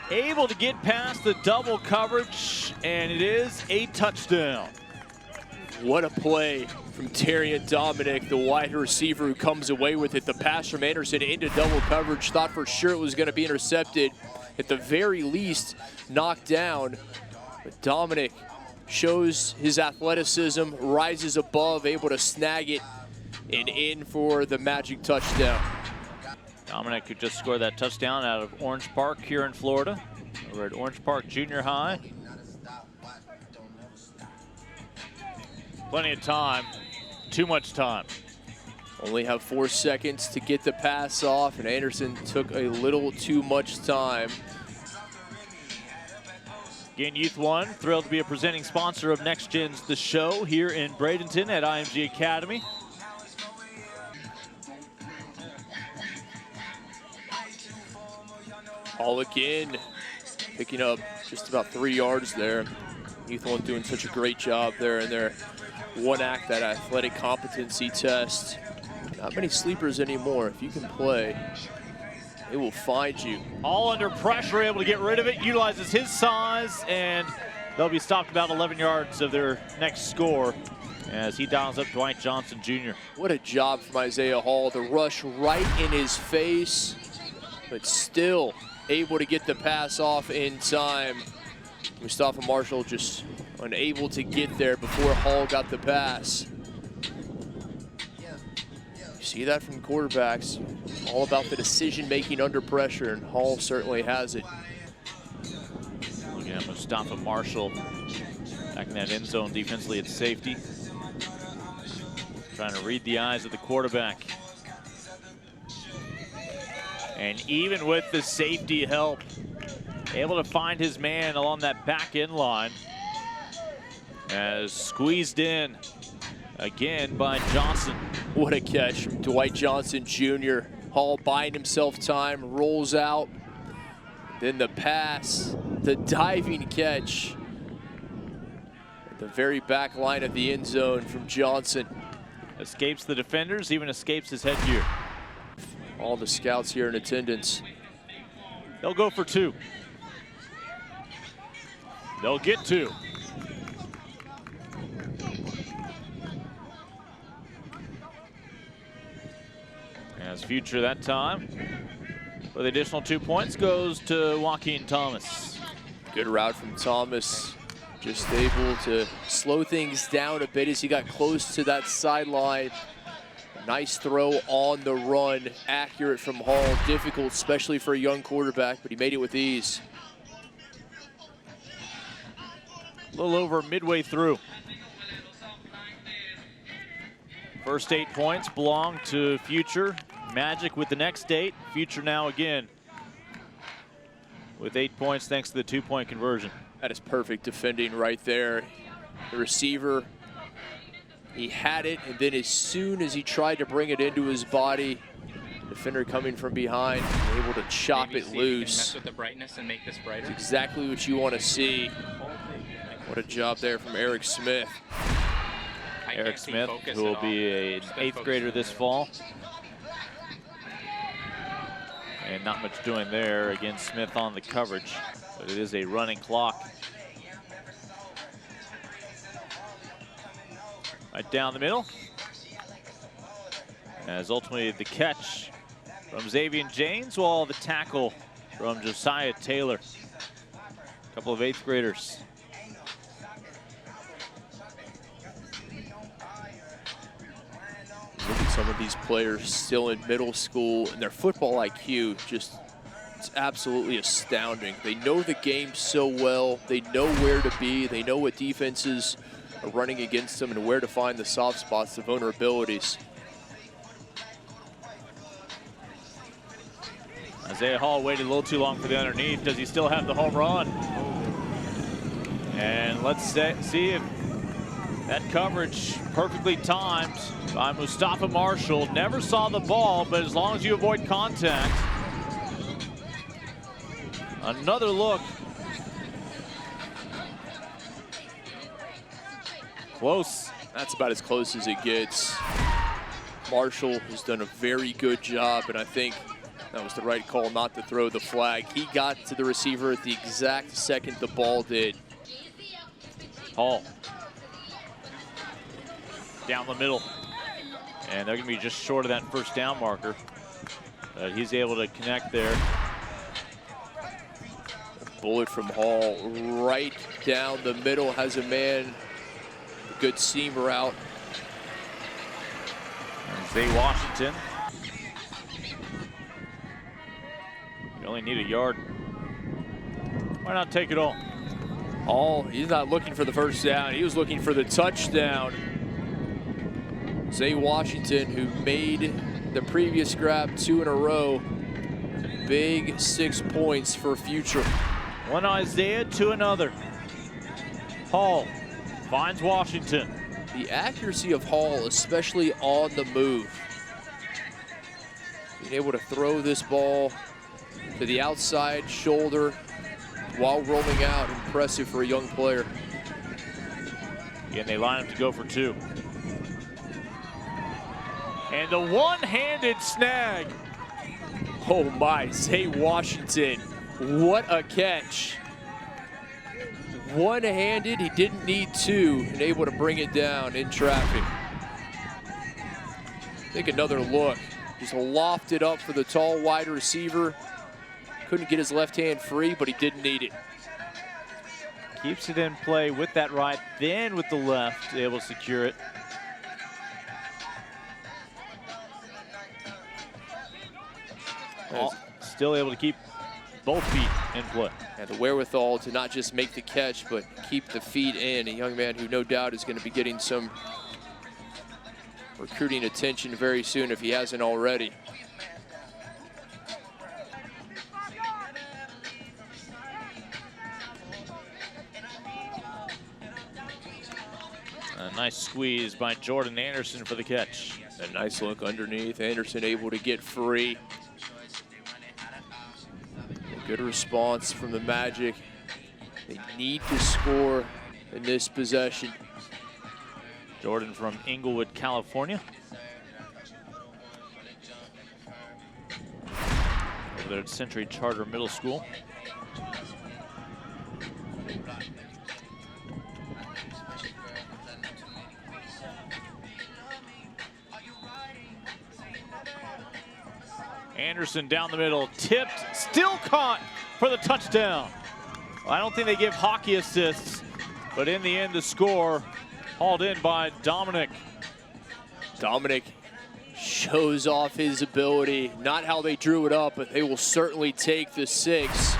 Able to get past the double coverage, and it is a touchdown. What a play from Terrian Dominic, the wide receiver who comes away with it. The pass from Anderson into double coverage, thought for sure it was going to be intercepted. At the very least, knocked down. But Dominic shows his athleticism, rises above, able to snag it, and in for the Magic touchdown. Dominic could just score that touchdown out of Orange Park here in Florida. Over at Orange Park Junior High. Plenty of time, too much time. Only have 4 seconds to get the pass off, and Anderson took a little too much time. Again, Youth1, thrilled to be a presenting sponsor of NextGen's The Show here in Bradenton at IMG Academy. All again, picking up just about 3 yards there. Youth1 doing such a great job there in their one act, that athletic competency test. Not many sleepers anymore. If you can play, it will find you. All under pressure, able to get rid of it, utilizes his size, and they'll be stopped about 11 yards of their next score as he dials up Dwight Johnson Jr. What a job from Isaiah Hall. The rush right in his face, but still able to get the pass off in time. Mustafa Marshall just unable to get there before Hall got the pass. You see that from quarterbacks, all about the decision-making under pressure, and Hall certainly has it. Looking at Mustafa Marshall back in that end zone defensively at safety. Trying to read the eyes of the quarterback. And even with the safety help, able to find his man along that back end line. As squeezed in again by Johnson. What a catch from Dwight Johnson Jr. Hall buying himself time, rolls out. Then the pass, the diving catch at the very back line of the end zone from Johnson. Escapes the defenders, even escapes his headgear. All the scouts here in attendance. They'll go for 2. They'll get 2. As Future that time, for the additional 2 points, goes to Joaquin Thomas. Good route from Thomas. Just able to slow things down a bit as he got close to that sideline. Nice throw on the run. Accurate from Hall. Difficult, especially for a young quarterback, but he made it with ease. A little over midway through. First 8 points belong to Future. Magic with the next 8. Future now again with 8 points thanks to the 2-point conversion. That is perfect defending right there. The receiver He had it, and then as soon as he tried to bring it into his body, defender coming from behind, able to chop it loose. Mess with the brightness and make this brighter. It's exactly what you want to see. What a job there from Eric Smith. Eric Smith, who will be an 8th grader this fall. And not much doing there. Again, Smith on the coverage, but it is a running clock. Right down the middle. As ultimately the catch from Xavier James, while the tackle from Josiah Taylor. A couple of 8th graders. Look at some of these players still in middle school, and their football IQ just, it's absolutely astounding. They know the game so well. They know where to be. They know what defenses are running against them and where to find the soft spots, the vulnerabilities. Isaiah Hall waited a little too long for the underneath. Does he still have the home run? And let's see if that coverage perfectly timed by Mustafa Marshall. Never saw the ball, but as long as you avoid contact. Another look. Close. That's about as close as it gets. Marshall has done a very good job, and I think that was the right call not to throw the flag. He got to the receiver at the exact second the ball did. Hall. Down the middle. And they're going to be just short of that first down marker. He's able to connect there. Bullet from Hall right down the middle, has a man. Good seam route. Zay Washington. You only need a yard. Why not take it all? Hall, he's not looking for the first down. He was looking for the touchdown. Zay Washington, who made the previous grab 2 in a row. Big 6 points for future. One Isaiah to another. Hall finds Washington. The accuracy of Hall, especially on the move. Being able to throw this ball to the outside shoulder while rolling out, impressive for a young player. Again, they line up to go for 2. And a one-handed snag. Oh my, Zay Washington, what a catch. One-handed, he didn't need 2, and able to bring it down in traffic. Take another look. Just lofted up for the tall wide receiver. Couldn't get his left hand free, but he didn't need it. Keeps it in play with that right, then with the left, able to secure it. Still able to keep both feet in play. And the wherewithal to not just make the catch, but keep the feet in. A young man who no doubt is going to be getting some recruiting attention very soon if he hasn't already. A nice squeeze by Jordan Anderson for the catch. A nice look underneath. Anderson able to get free. A good response from the Magic. They need to score in this possession. Jordan from Inglewood, California. Over there at Century Charter Middle School. Anderson down the middle, tipped, still caught for the touchdown. Well, I don't think they give hockey assists, but in the end the score hauled in by Dominic. Dominic shows off his ability. Not how they drew it up, but they will certainly take the 6.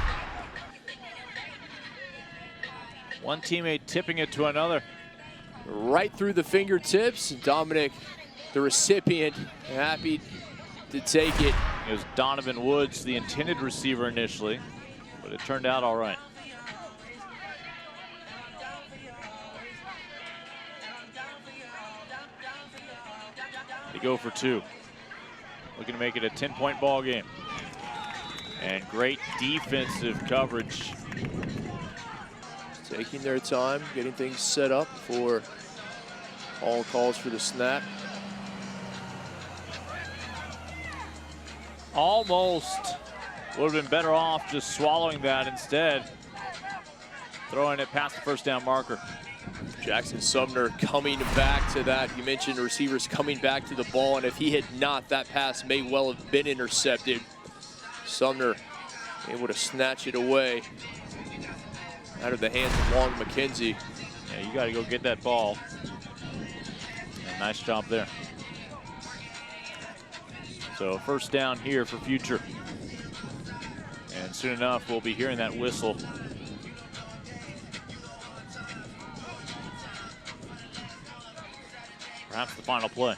One teammate tipping it to another. Right through the fingertips. Dominic, the recipient, happy to take it. It was Donovan Woods, the intended receiver initially, but it turned out all right. They go for 2. Looking to make it a 10-point ball game. And great defensive coverage. Taking their time, getting things set up for all calls for the snap. Almost would have been better off just swallowing that instead. Throwing it past the first down marker. Jackson Sumner coming back to that. You mentioned receivers coming back to the ball, and if he had not, that pass may well have been intercepted. Sumner able to snatch it away out of the hands of Long McKenzie. Yeah, you got to go get that ball. And nice job there. So first down here for Future. And soon enough, we'll be hearing that whistle. Perhaps the final play.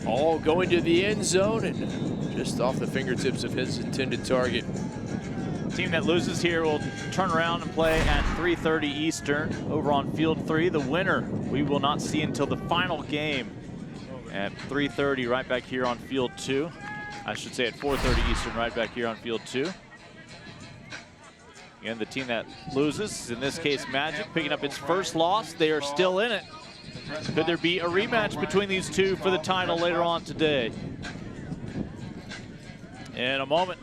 All going to the end zone and just off the fingertips of his intended target. Team that loses here will turn around and play at 3:30 Eastern over on Field 3. The winner we will not see until the final game at 3:30 right back here on Field 2. I should say at 4:30 Eastern right back here on Field 2. Again, the team that loses, in this case Magic, picking up its first loss. They are still in it. Could there be a rematch between these two for the title later on today? In a moment,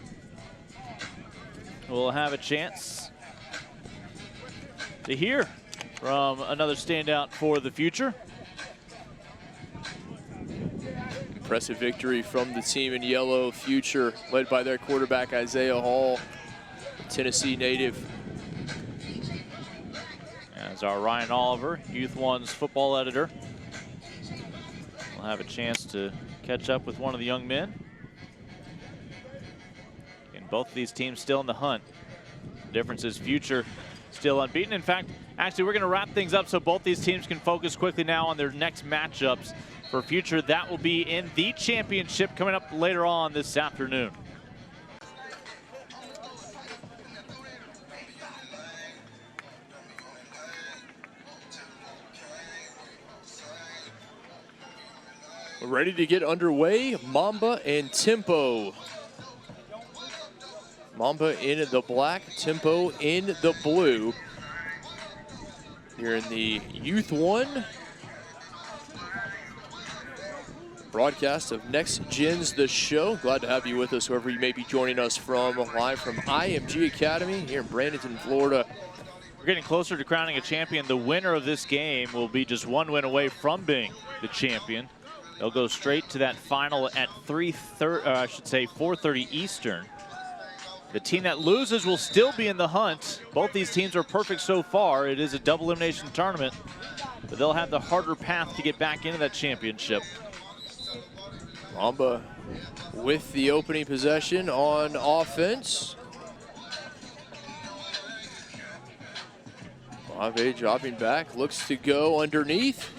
we'll have a chance to hear from another standout for the Future. Impressive victory from the team in yellow. Future led by their quarterback Isaiah Hall, a Tennessee native. As our Ryan Oliver, Youth1's football editor, will have a chance to catch up with one of the young men. And both of these teams still in the hunt. The difference is Future still unbeaten. In fact, actually, we're going to wrap things up so both these teams can focus quickly now on their next matchups. For Future, that will be in the championship coming up later on this afternoon. We're ready to get underway. Mamba and Tempo. Mamba in the black, Tempo in the blue. Here in the Youth1 broadcast of NextGen's The Show. Glad to have you with us, whoever you may be joining us from, live from IMG Academy here in Bradenton, Florida. We're getting closer to crowning a champion. The winner of this game will be just one win away from being the champion. They'll go straight to that final at 4:30 Eastern. The team that loses will still be in the hunt. Both these teams are perfect so far. It is a double elimination tournament, but they'll have the harder path to get back into that championship. Mamba with the opening possession on offense. Mave dropping back, looks to go underneath.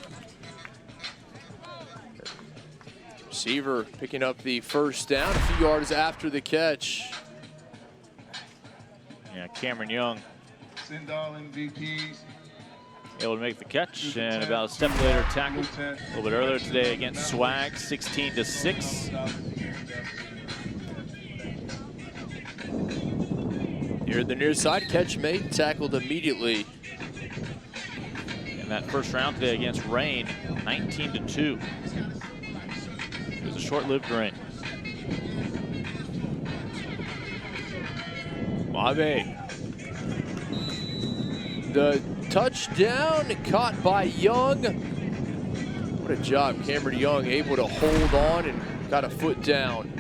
Receiver picking up the first down, a few yards after the catch. Yeah, Cameron Young MVPs. able to make the catch, and about a step later tackled a little bit earlier today against Swag, 16-6. Here at the near side, catch made, tackled immediately. In that first round today against Rain, 19-2. It was a short-lived reign. Mave. The touchdown caught by Young. What a job, Cameron Young, able to hold on and got a foot down.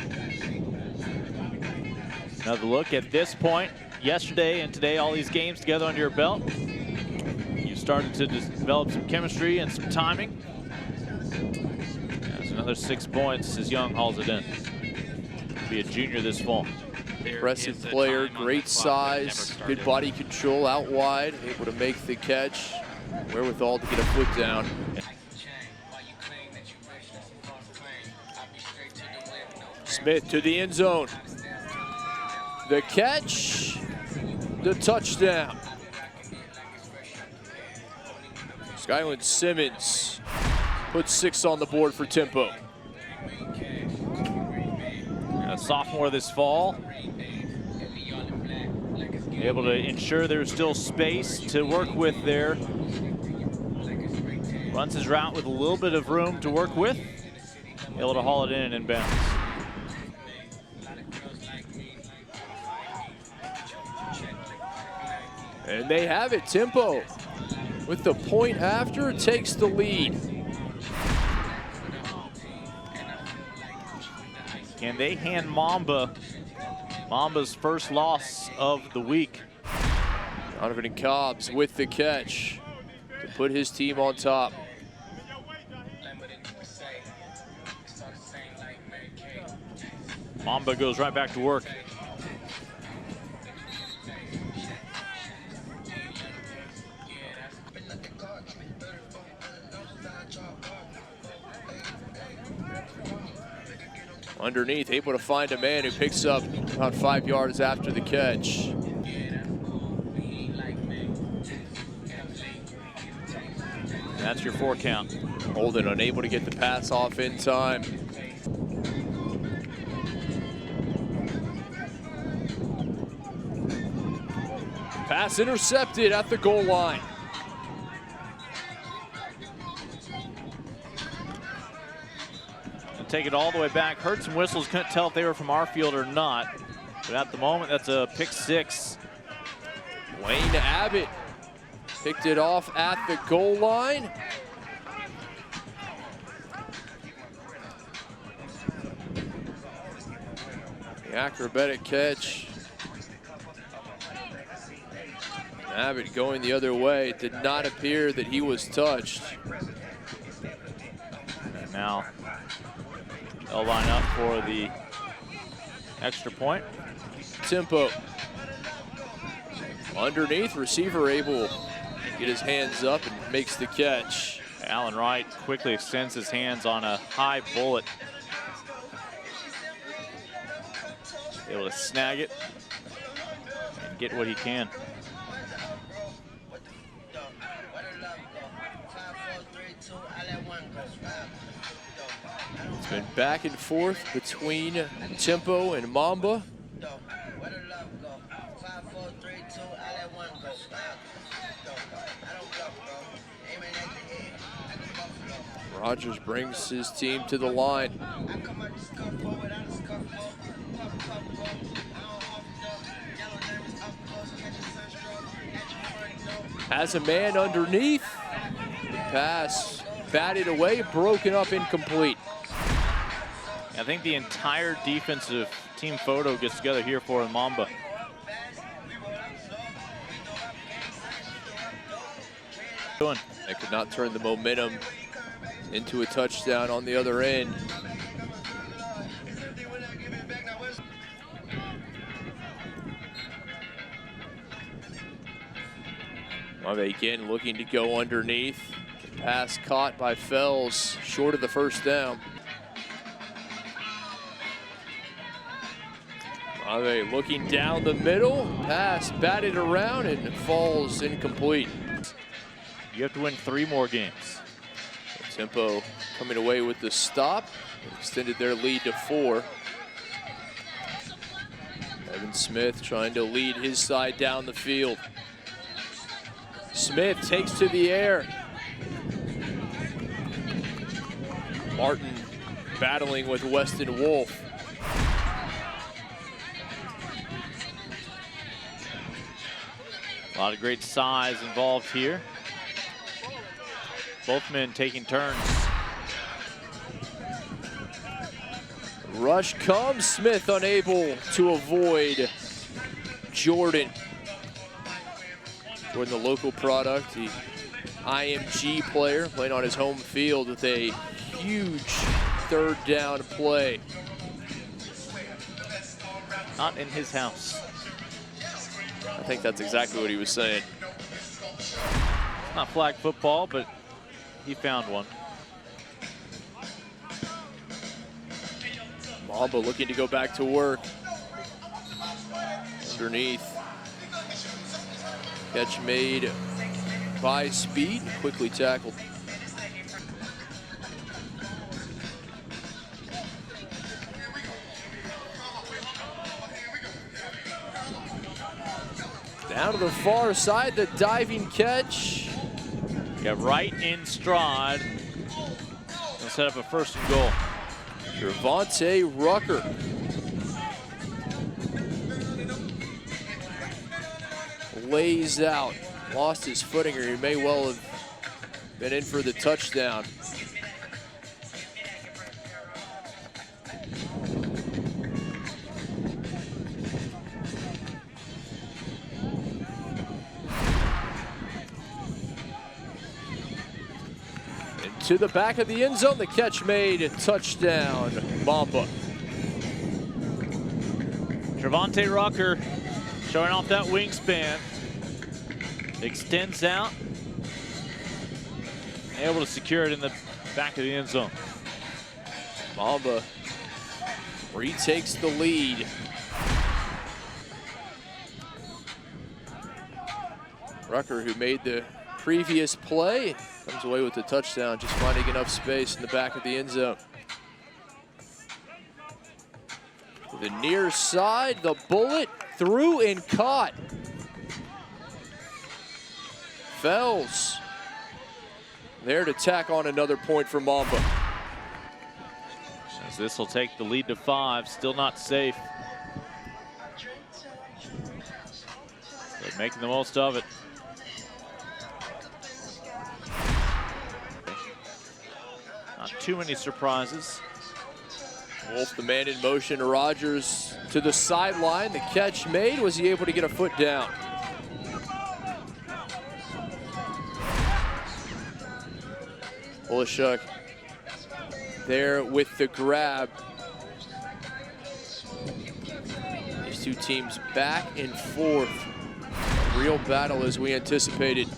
Another look at this point. Yesterday and today, all these games together under your belt. You started to develop some chemistry and some timing. There's another 6 points as Young hauls it in. Be a junior this fall. Impressive player, great size, good body control out wide, able to make the catch, wherewithal to get a foot down. Smith to the end zone. The catch, the touchdown. Skyland Simmons puts 6 on the board for Tempo. A sophomore this fall. Able to ensure there's still space to work with there. Runs his route with a little bit of room to work with. Able to haul it in and bounce. And they have it. Tempo, with the point after, takes the lead. Can they hand Mamba's first loss of the week? Donovan Cobbs with the catch to put his team on top. Mamba goes right back to work. Underneath, able to find a man who picks up about 5 yards after the catch. That's your 4 count. Holden unable to get the pass off in time. Pass intercepted at the goal line. Take it all the way back. Heard some whistles, couldn't tell if they were from our field or not. But at the moment, that's a pick 6. Wayne Abbott picked it off at the goal line. The acrobatic catch. Abbott going the other way. It did not appear that he was touched. And now they'll line up for the extra point. Tempo. Underneath, receiver able to get his hands up and makes the catch. Allen Wright quickly extends his hands on a high bullet. Able to snag it and get what he can. It's been back and forth between Tempo and Mamba. Rogers brings his team to the line. Has a man underneath. The pass batted away, broken up, incomplete. I think the entire defensive team photo gets together here for Mamba. They could not turn the momentum into a touchdown on the other end. Mave again looking to go underneath. Pass caught by Fells, short of the first down. Mave looking down the middle. Pass batted around and falls incomplete. You have to win 3 more games. Tempo coming away with the stop. Extended their lead to 4. Evan Smith trying to lead his side down the field. Smith takes to the air. Martin battling with Weston Wolf. A lot of great size involved here. Both men taking turns. Rush comes, Smith unable to avoid Jordan. Jordan, the local product, the IMG player, playing on his home field with a huge 3rd down play. Not in his house. I think that's exactly what he was saying. Not flag football, but he found one. Mamba looking to go back to work. underneath. Catch made by Speed, quickly tackled. Down to the far side, the diving catch. Yeah, right in stride. They'll set up a 1st and goal. Trevante Rucker. Lays out. Lost his footing, or he may well have been in for the touchdown. To the back of the end zone, the catch made, touchdown, Mamba. Trevante Rucker showing off that wingspan. Extends out. Able to secure it in the back of the end zone. Mamba retakes the lead. Rucker, who made the previous play, comes away with the touchdown, just finding enough space in the back of the end zone. The near side, the bullet through and caught. Fells there to tack on another point for Mamba. As this will take the lead to 5, still not safe. But making the most of it. Not too many surprises. Wolf, the man in motion. Rogers to the sideline. The catch made. Was he able to get a foot down? Polishuk there with the grab. These two teams back and forth. Real battle as we anticipated.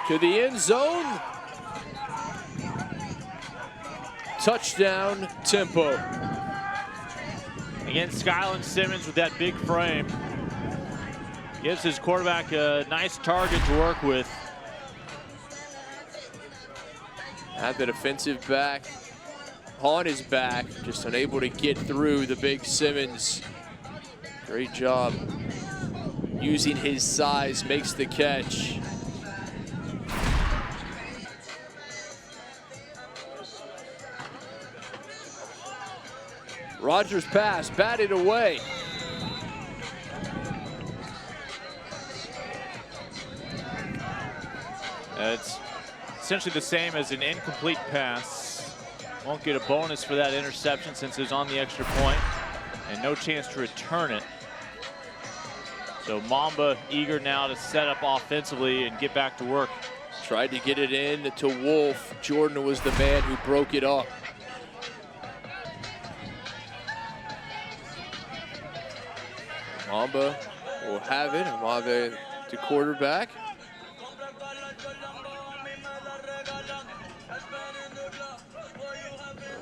To the end zone. Touchdown, Tempo. Again, Skyland Simmons with that big frame. Gives his quarterback a nice target to work with. Had the defensive back on his back, just unable to get through the big Simmons. Great job using his size, makes the catch. Rogers' pass, batted away. It's essentially the same as an incomplete pass. Won't get a bonus for that interception since it was on the extra point, and no chance to return it. So Mamba eager now to set up offensively and get back to work. Tried to get it in to Wolf. Jordan was the man who broke it up. Mamba will have it. Mamba to quarterback.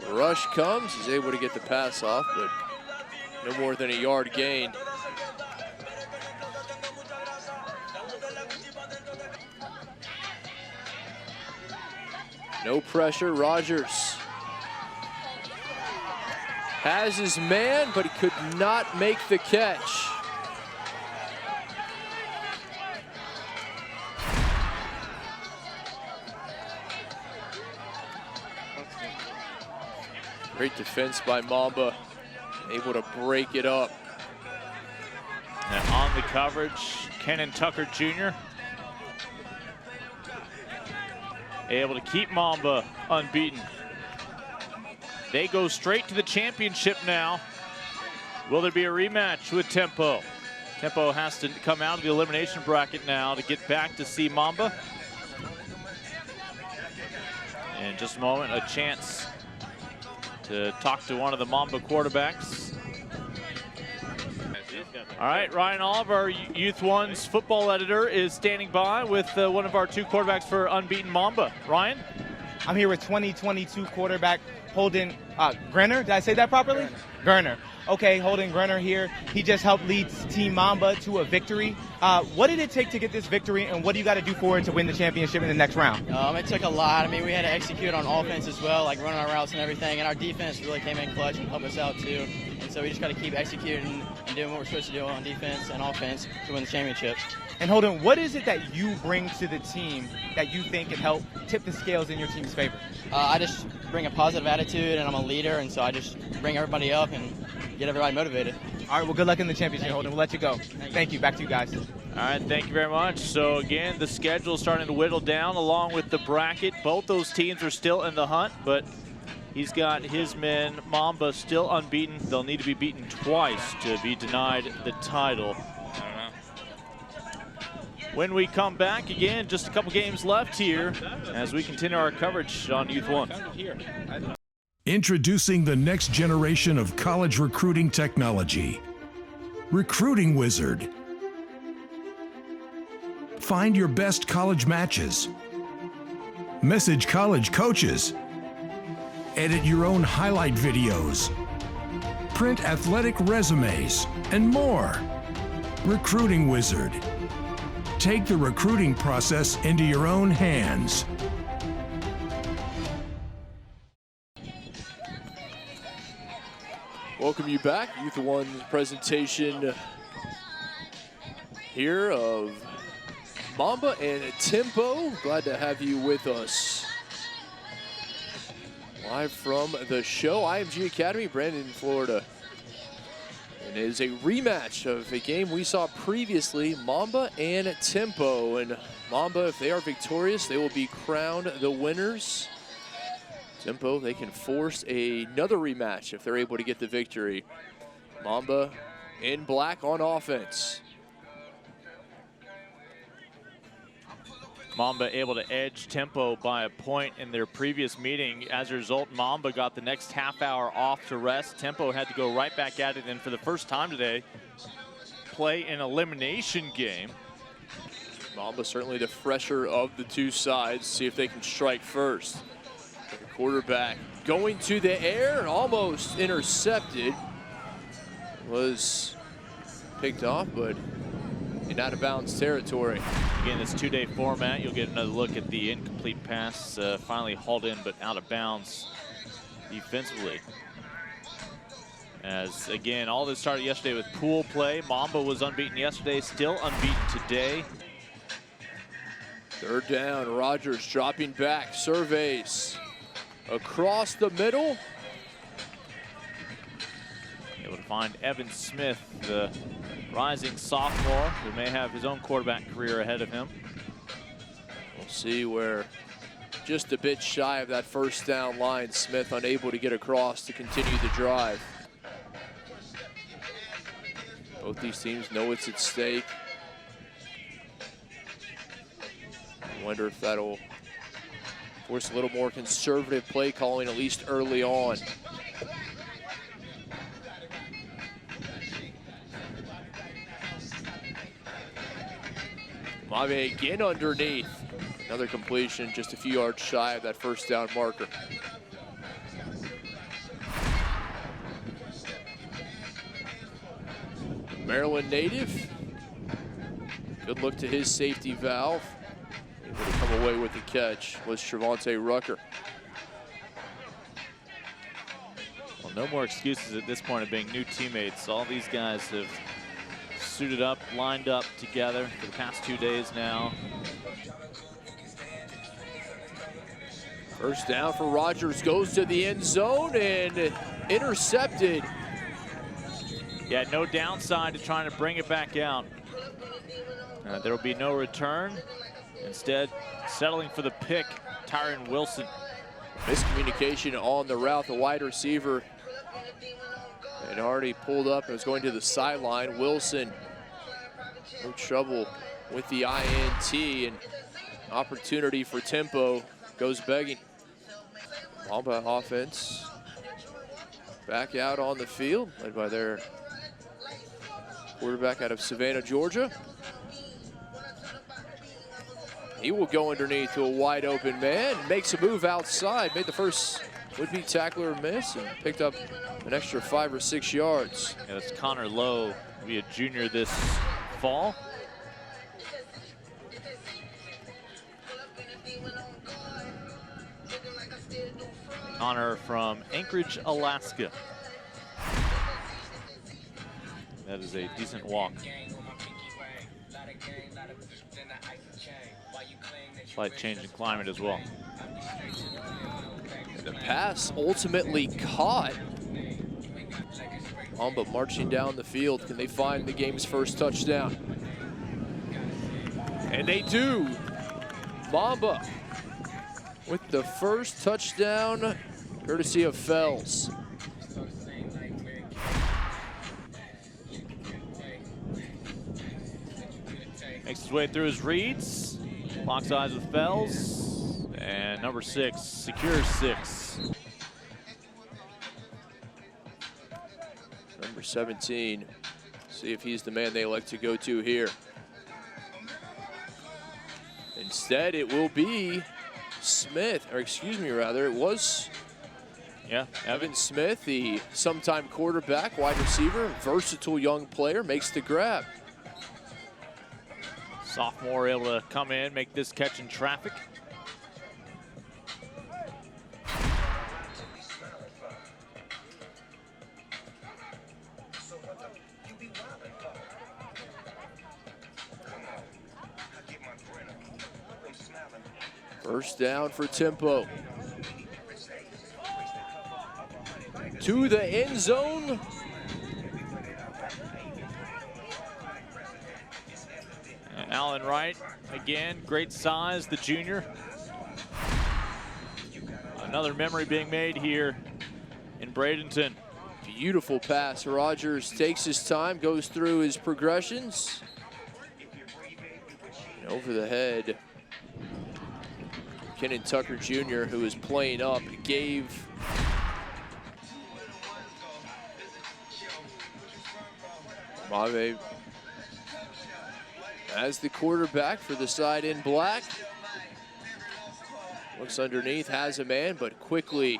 Rush comes. He's able to get the pass off, but no more than a yard gained. No pressure. Rogers has his man, but he could not make the catch. Great defense by Mamba, able to break it up. And on the coverage, Kenan Tucker Jr. able to keep Mamba unbeaten. They go straight to the championship now. Will there be a rematch with Tempo? Tempo has to come out of the elimination bracket now to get back to see Mamba. In just a moment, a chance to talk to one of the Mamba quarterbacks. All right, Ryan Oliver, Youth 1's football editor, is standing by with one of our 2 quarterbacks for unbeaten Mamba. Ryan? I'm here with 2022 quarterback Holden Grenner. Did I say that properly? Grenner. Okay, Holden Grenner here. He just helped lead Team Mamba to a victory. What did it take to get this victory, and what do you got to do for it to win the championship in the next round? It took a lot. I mean, we had to execute on offense as well, like running our routes and everything, and our defense really came in clutch and helped us out too. And so we just got to keep executing and doing what we're supposed to do on defense and offense to win the championship. And Holden, what is it that you bring to the team that you think can help tip the scales in your team's favor? I just bring a positive attitude, and I'm a leader, and so I just bring everybody up and get everybody motivated. All right, well, good luck in the championship, Holden. We'll let you go. Thank you. Back to you guys. All right, thank you very much. So again, the schedule is starting to whittle down along with the bracket. Both those teams are still in the hunt, but he's got his men, Mamba, still unbeaten. They'll need to be beaten twice to be denied the title. When we come back, again, just a couple games left here as we continue our coverage on Youth 1. Introducing the next generation of college recruiting technology. Recruiting Wizard. Find your best college matches. Message college coaches. Edit your own highlight videos. Print athletic resumes, and more. Recruiting Wizard. Take the recruiting process into your own hands. Welcome you back. Youth 1 presentation here of Mamba and Tempo. Glad to have you with us. Live from the show, IMG Academy, Brandon, Florida. And it is a rematch of a game we saw previously, Mamba and Tempo. And Mamba, if they are victorious, they will be crowned the winners. Tempo, they can force another rematch if they're able to get the victory. Mamba in black on offense. Mamba able to edge Tempo by a point in their previous meeting. As a result, Mamba got the next half hour off to rest. Tempo had to go right back at it, and for the first time today, play an elimination game. Mamba certainly the fresher of the 2 sides. See if they can strike first. The quarterback going to the air and almost intercepted. Was picked off, but in out of bounds territory. Again, this 2-day format, you'll get another look at the incomplete pass, finally hauled in but out of bounds defensively. As again, all this started yesterday with pool play. Mamba was unbeaten yesterday, still unbeaten today. 3rd down, Rogers dropping back, surveys across the middle. Able to find Evan Smith, the rising sophomore who may have his own quarterback career ahead of him. We'll see where just a bit shy of that 1st down line, Smith unable to get across to continue the drive. Both these teams know it's at stake. I wonder if that'll force a little more conservative play calling, at least early on. Mave again underneath. Another completion, just a few yards shy of that 1st down marker. Maryland native. Good look to his safety valve. Able to come away with the catch was Trevante Rucker. Well, no more excuses at this point of being new teammates. All these guys have suited up, lined up together for the past 2 days now. 1st down for Rogers, goes to the end zone and intercepted. Yeah, no downside to trying to bring it back out. There will be no return. Instead, settling for the pick, Tyron Wilson. Miscommunication on the route. The wide receiver had already pulled up and was going to the sideline. Wilson, no trouble with the INT, and opportunity for Tempo goes begging. Mamba offense back out on the field, led by their quarterback out of Savannah, Georgia. He will go underneath to a wide open man, makes a move outside, made the first would-be tackler miss, and picked up an extra 5 or 6 yards. Yeah, that's Connor Lowe, will be a junior this fall. Connor from Anchorage, Alaska. That is a decent walk. Slight change in climate as well. The pass ultimately caught. Mamba marching down the field. Can they find the game's first touchdown? And they do. Mamba with the first touchdown, courtesy of Fells. Makes his way through his reads. Locks eyes with Fells. And number 6 secures 6. Number 17. See if he's the man they like to go to here. Instead, it will be Smith, or excuse me, rather, it was Evan Smith, the sometime quarterback, wide receiver, versatile young player, makes the grab. Sophomore able to come in, make this catch in traffic. First down for Tempo. To the end zone. And Allen Wright, again, great size, the junior. Another memory being made here in Bradenton. Beautiful pass. Rogers takes his time, goes through his progressions. And over the head. Kenan Tucker Jr., who is playing up, gave Mave as the quarterback for the side in black. Looks underneath, has a man, but quickly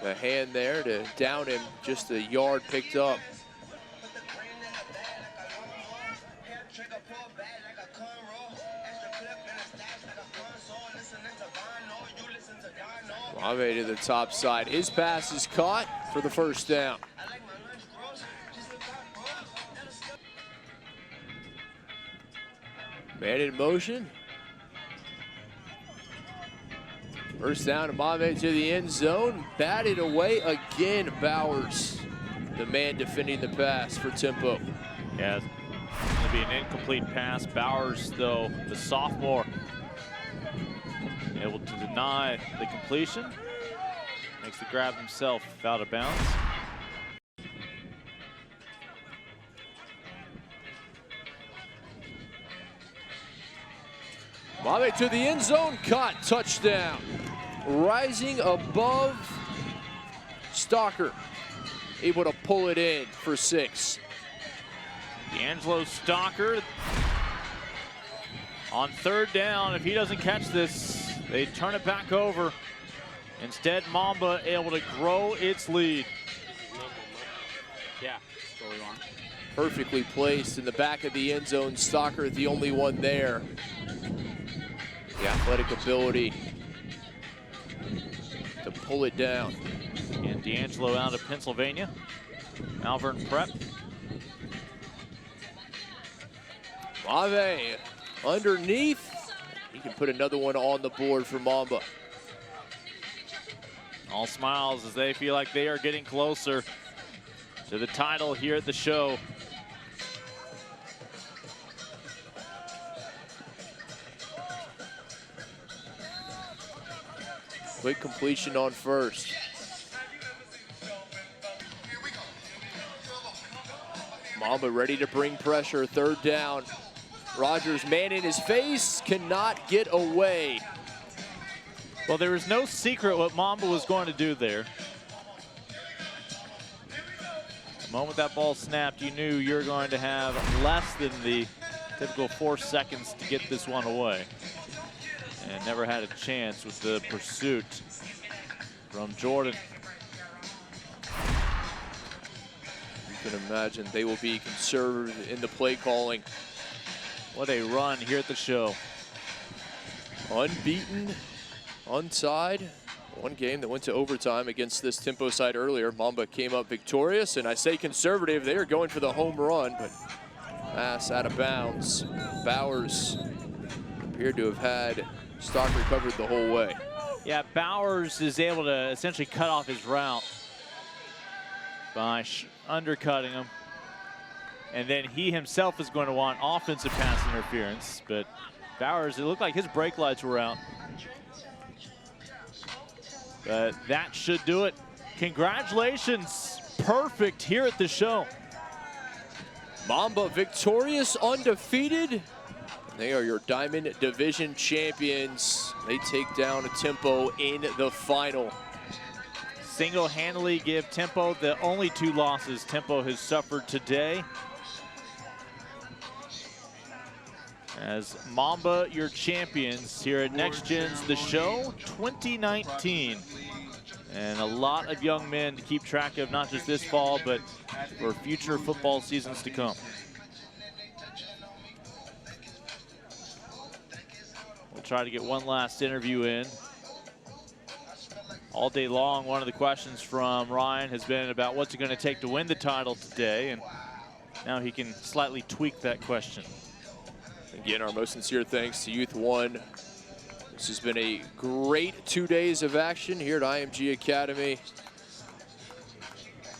a hand there to down him, just a yard picked up. Mave to the top side. His pass is caught for the first down. Man in motion. First down to Mave to the end zone. Batted away again, Bowers. The man defending the pass for Tempo. Yeah, it's going to be an incomplete pass. Bowers, though, the sophomore, able to deny the completion. Makes the grab himself out of bounds. Mave to the end zone, caught, touchdown. Rising above Stalker, able to pull it in for 6. D'Angelo Stalker on third down. If he doesn't catch this, they turn it back over. Instead, Mamba able to grow its lead. Yeah, that's what we want. Perfectly placed in the back of the end zone. Stalker, the only one there. The athletic ability to pull it down. And D'Angelo out of Pennsylvania. Malvern Prep. Mave underneath. He can put another one on the board for Mamba. All smiles as they feel like they are getting closer to the title here at the show. Quick completion on first. Mamba ready to bring pressure, third down. Rogers, man in his face, cannot get away. Well, there was no secret what Mamba was going to do there. The moment that ball snapped, you knew you're going to have less than the typical 4 seconds to get this one away. And never had a chance with the pursuit from Jordan. You can imagine they will be conservative in the play calling. What a run here at the show. Unbeaten, unside. One game that went to overtime against this Tempo side earlier. Mamba came up victorious, and I say conservative. They are going for the home run, but pass out of bounds. Bowers appeared to have had stock recovered the whole way. Yeah, Bowers is able to essentially cut off his route by undercutting him. And then he himself is going to want offensive pass interference, but Bowers, it looked like his brake lights were out. But that should do it. Congratulations, perfect here at the show. Mamba victorious, undefeated. They are your Diamond Division champions. They take down Tempo in the final. Single-handedly give Tempo the only 2 losses Tempo has suffered today. As Mamba, your champions here at NextGen's The Show 2019. And a lot of young men to keep track of, not just this fall, but for future football seasons to come. We'll try to get one last interview in. All day long, one of the questions from Ryan has been about what's it going to take to win the title today, and now he can slightly tweak that question. Again, our most sincere thanks to Youth1. This has been a great 2 days of action here at IMG Academy.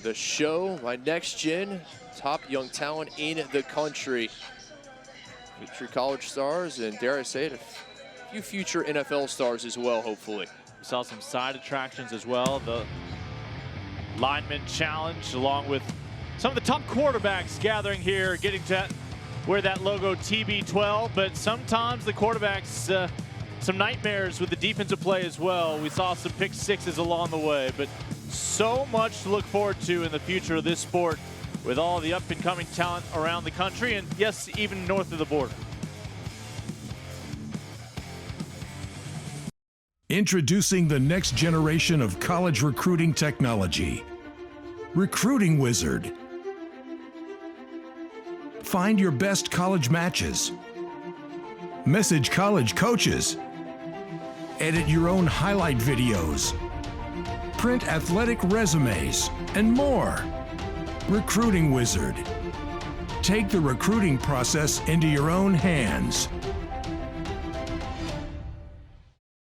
The show by NextGen, top young talent in the country. Future college stars, and dare I say it, a few future NFL stars as well, hopefully. We saw some side attractions as well. The lineman challenge, along with some of the top quarterbacks gathering here, getting to wear that logo TB12, but sometimes the quarterbacks, some nightmares with the defensive play as well. We saw some pick sixes along the way, but so much to look forward to in the future of this sport with all the up-and-coming talent around the country, and yes, even north of the border. Introducing the next generation of college recruiting technology. Recruiting Wizard. Find your best college matches. Message college coaches. Edit your own highlight videos. Print athletic resumes, and more. Recruiting Wizard. Take the recruiting process into your own hands.